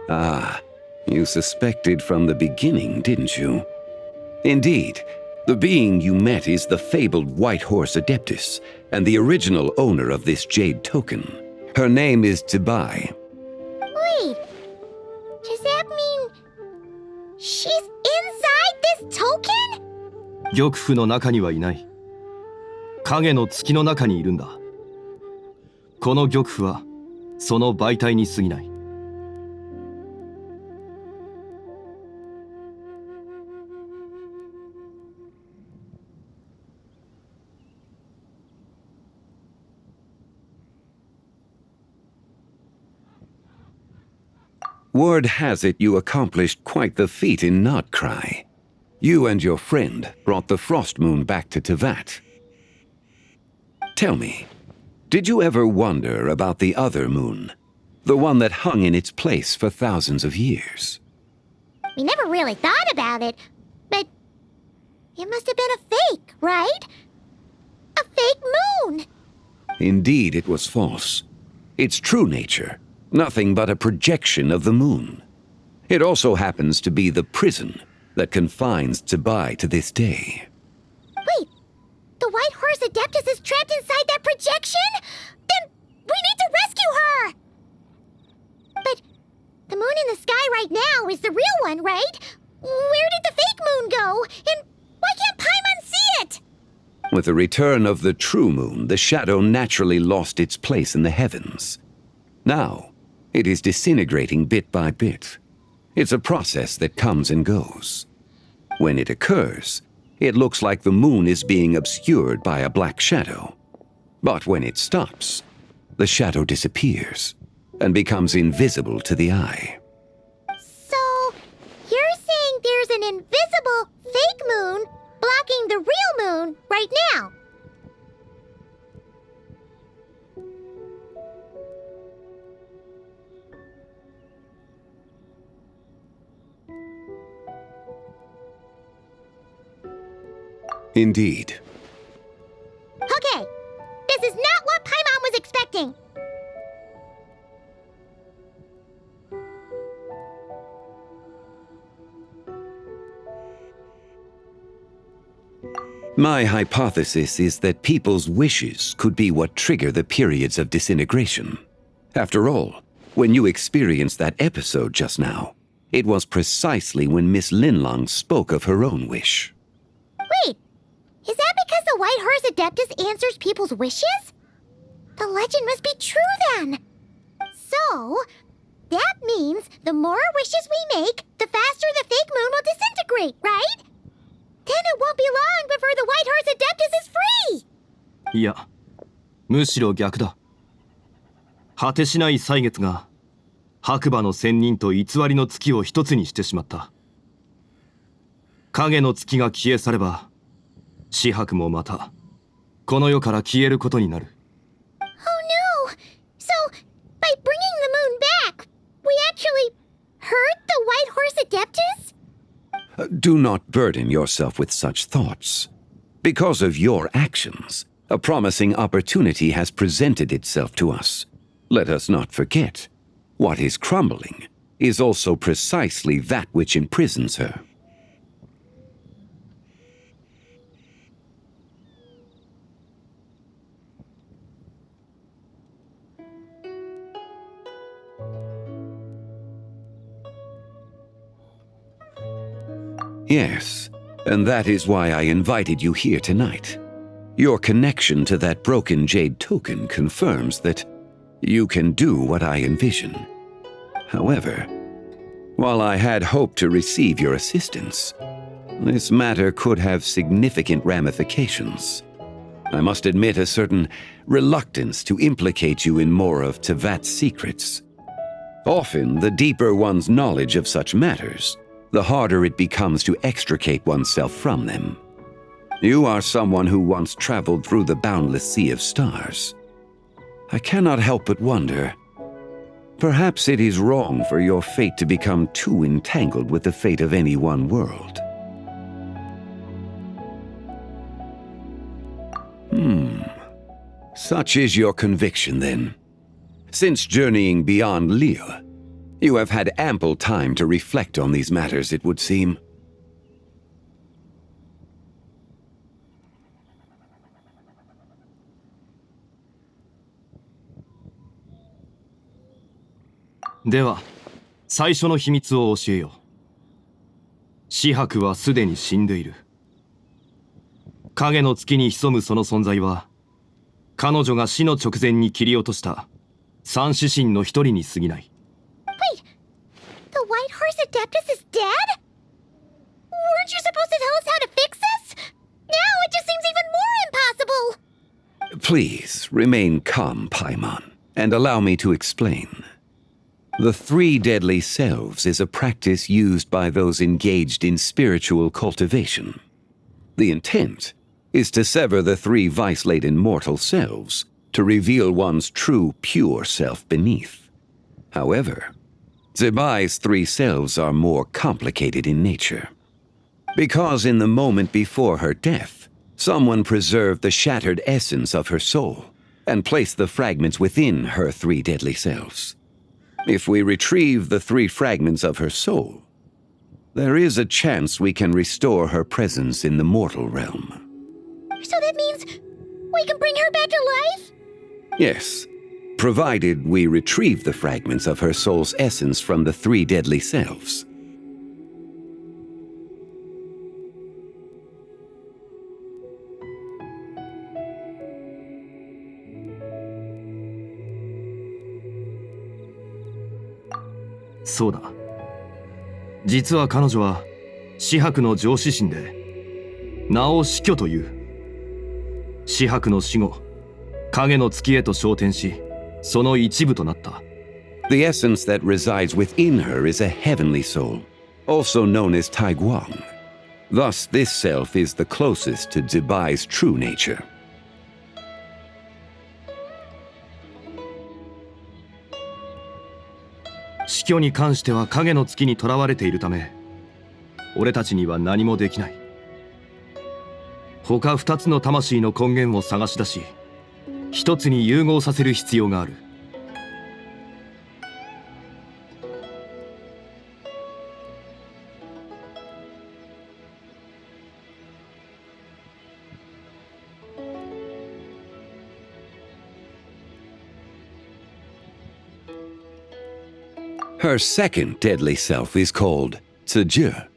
Ah, you suspected from the beginning, didn't you? Indeed, the being you met is the fabled White Horse Adeptus, and the original owner of this Jade Token. Her name is Tibai. Wait, does that mean she's inside this token? 玉符の中にはいない。影の月の中にいるんだ。この玉符はその媒体に過ぎない。Word has it you accomplished quite the feat in Notcry. You and your friend brought the Frost Moon back to Tevat. Tell me, did you ever wonder about the other moon? The one that hung in its place for thousands of years? We never really thought about it, but it must have been a fake, right? A fake moon! Indeed, it was false. Its true nature, nothing but a projection of the moon. It also happens to be the prison that confines Tsibai to this day. Wait, the White Horse Adeptus is trapped inside that projection? Then we need to rescue her! But the moon in the sky right now is the real one, right? Where did the fake moon go? And why can't Paimon see it? With the return of the true moon, the shadow naturally lost its place in the heavens. Now, it is disintegrating bit by bit. It's a process that comes and goes. When it occurs, it looks like the moon is being obscured by a black shadow. But when it stops, the shadow disappears and becomes invisible to the eye. So, you're saying there's an invisible fake moon blocking the real moon right now? Indeed. Okay, this is not what Paimon was expecting. My hypothesis is that people's wishes could be what trigger the periods of disintegration. After all, when you experienced that episode just now, it was precisely when Miss Linlong spoke of her own wish. Wait, is that because the White Horse Adeptus answers people's wishes? The legend must be true then. So, that means the more wishes we make, the faster the fake moon will disintegrate, right? Then it won't be long before the White Horse Adeptus is free! いや、むしろ逆だ。果てしない歳月が白馬の仙人と偽りの月を一つにしてしまった。影の月が消え去れば、紫伯もまたこの世から消えることになる。Oh no! So, by bringing the moon back, we actually hurt the White Horse Adeptus? Do not burden yourself with such thoughts. Because of your actions, a promising opportunity has presented itself to us. Let us not forget, what is crumbling is also precisely that which imprisons her. Yes, and that is why I invited you here tonight. Your connection to that broken jade token confirms that you can do what I envision. However, while I had hoped to receive your assistance, this matter could have significant ramifications. I must admit a certain reluctance to implicate you in more of Tevat's secrets. Often, the deeper one's knowledge of such matters, the harder it becomes to extricate oneself from them. You are someone who once traveled through the boundless sea of stars. I cannot help but wonder, perhaps it is wrong for your fate to become too entangled with the fate of any one world. Such is your conviction, then. Since journeying beyond Liyue, you have had ample time to reflect on these matters, it would seem. Dewa, 最初の秘密を教えよう。紫伯はすでに死んでいる。影の月に潜むその存在は、彼女が死の直前に切り落とした三指神の一人に過ぎない。 Wait, the White Horse Adeptus is dead? Weren't you supposed to tell us how to fix this? Now it just seems even more impossible! Please remain calm, Paimon, and allow me to explain. The three deadly selves is a practice used by those engaged in spiritual cultivation. The intent is to sever the three vice-laden mortal selves to reveal one's true, pure self beneath. However, Zebai's three selves are more complicated in nature. Because in the moment before her death, someone preserved the shattered essence of her soul and placed the fragments within her three deadly selves. If we retrieve the three fragments of her soul, there is a chance we can restore her presence in the mortal realm. So that means we can bring her back to life? Yes, provided we retrieve the fragments of her soul's essence from the three deadly selves. So だ。実は彼女は紫伯の上司神で、名を死去という。紫伯の死後、影の月へと昇天し、その一部となった。The essence that resides within her is a heavenly soul, also known as Taiguang. Thus, this self is the closest to Zebai's true nature. 死去に関しては影の月に囚われているため、俺たちには何もできない。他二つの魂の根源を探し出し、一つに融合させる必要がある。Her second deadly self is called Ziju.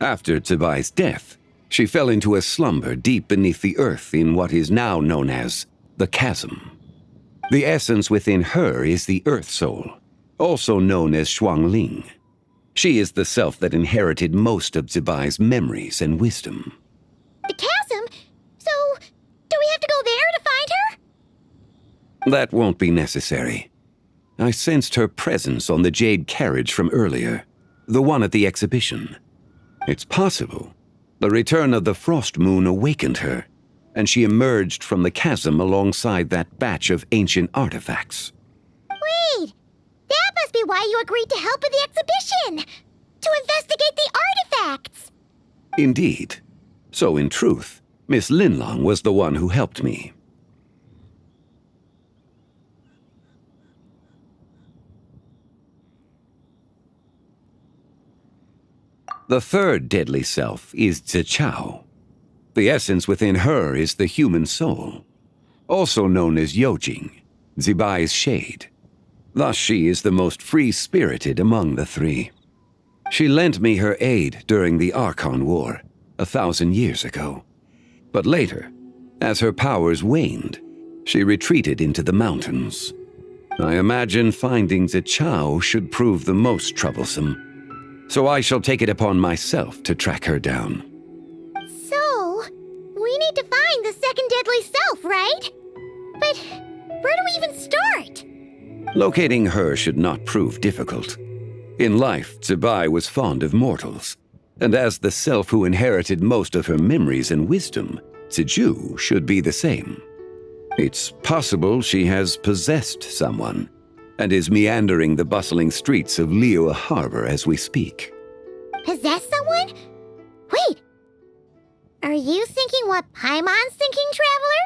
After Zebai's death, she fell into a slumber deep beneath the earth in what is now known as the Chasm. The essence within her is the Earth Soul, also known as Shuangling. She is the self that inherited most of Zebai's memories and wisdom. The chasm? So, do we have to go there to find her? That won't be necessary. I sensed her presence on the jade carriage from earlier, the one at the exhibition. It's possible the return of the frost moon awakened her, and she emerged from the chasm alongside that batch of ancient artifacts. Wait! That must be why you agreed to help with the exhibition! To investigate the artifacts! Indeed. So in truth, Miss Linlong was the one who helped me. The third deadly self is Zichao. The essence within her is the human soul, also known as Yojing, Zebai's shade. Thus she is the most free-spirited among the three. She lent me her aid during the Archon War 1,000 years ago. But later, as her powers waned, she retreated into the mountains. I imagine finding Zichao should prove the most troublesome. So I shall take it upon myself to track her down. So, we need to find the second deadly self, right? But where do we even start? Locating her should not prove difficult. In life, Zebai was fond of mortals, and as the self who inherited most of her memories and wisdom, Ziju should be the same. It's possible she has possessed someone, and is meandering the bustling streets of Liyue Harbor as we speak. Possess someone? Wait! Are you thinking what Paimon's thinking, Traveler?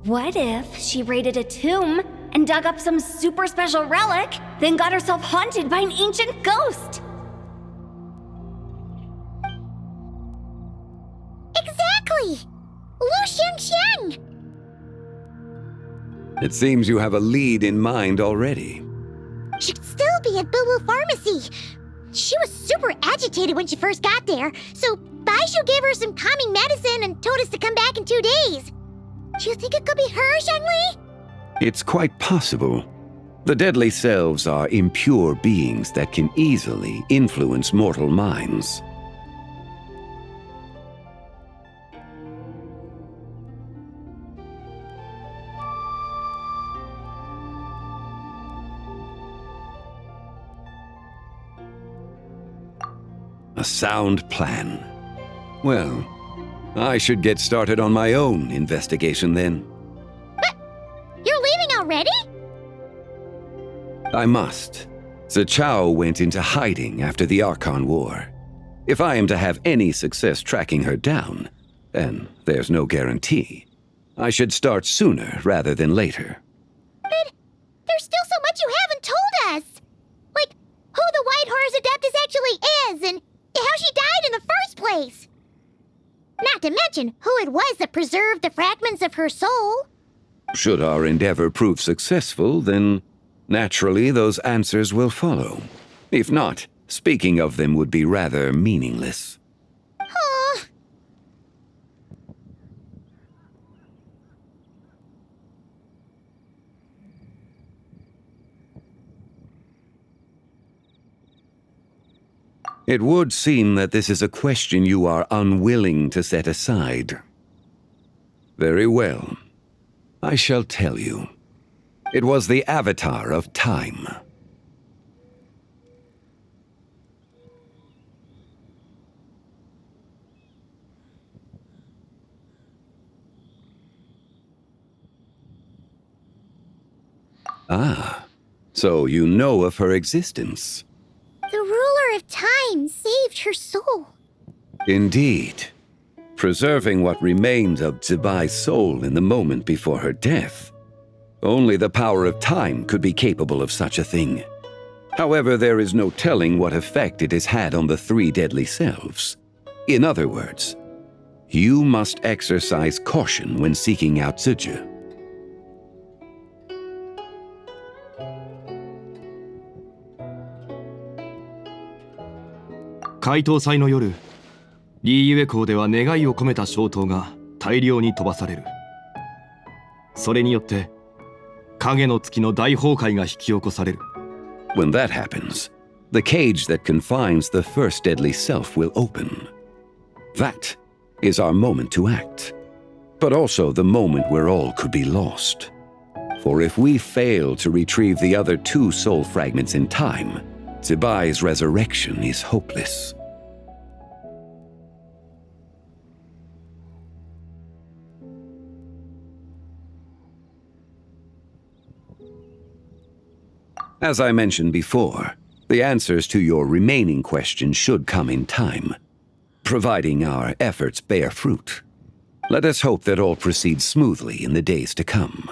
What if she raided a tomb and dug up some super special relic, then got herself haunted by an ancient ghost? Exactly! Lu Xiangxiang! It seems you have a lead in mind already. She'd still be at Boo Boo Pharmacy. She was super agitated when she first got there, so Baishu gave her some calming medicine and told us to come back in 2 days. Do you think it could be her, Zhengli? It's quite possible. The deadly selves are impure beings that can easily influence mortal minds. A sound plan. Well, I should get started on my own investigation then. But you're leaving already? I must. Zichao went into hiding after the Archon War. If I am to have any success tracking her down, then there's no guarantee. I should start sooner rather than later. But there's still so much you haven't told us. Like, who the White Horse Adeptus actually is, and how she died in the first place. Not to mention who it was that preserved the fragments of her soul. Should our endeavor prove successful, then naturally those answers will follow. If not, speaking of them would be rather meaningless. Huh. It would seem that this is a question you are unwilling to set aside. Very well. I shall tell you. It was the Avatar of Time. Ah, so you know of her existence. The ruler of time saved her soul. Indeed. Preserving what remained of Zibai's soul in the moment before her death. Only the power of time could be capable of such a thing. However, there is no telling what effect it has had on the 3 deadly selves. In other words, you must exercise caution when seeking out Ziji. 解答祭の夜、リーユエ港では願いを込めた衝灯が大量に飛ばされる。それによって影の月の大崩壊が引き起こされる。When that happens, the cage that confines the first deadly self will open. That is our moment to act, but also the moment where all could be lost. For if we fail to retrieve the other 2 soul fragments in time, Zibai's resurrection is hopeless. As I mentioned before, the answers to your remaining questions should come in time, providing our efforts bear fruit. Let us hope that all proceeds smoothly in the days to come.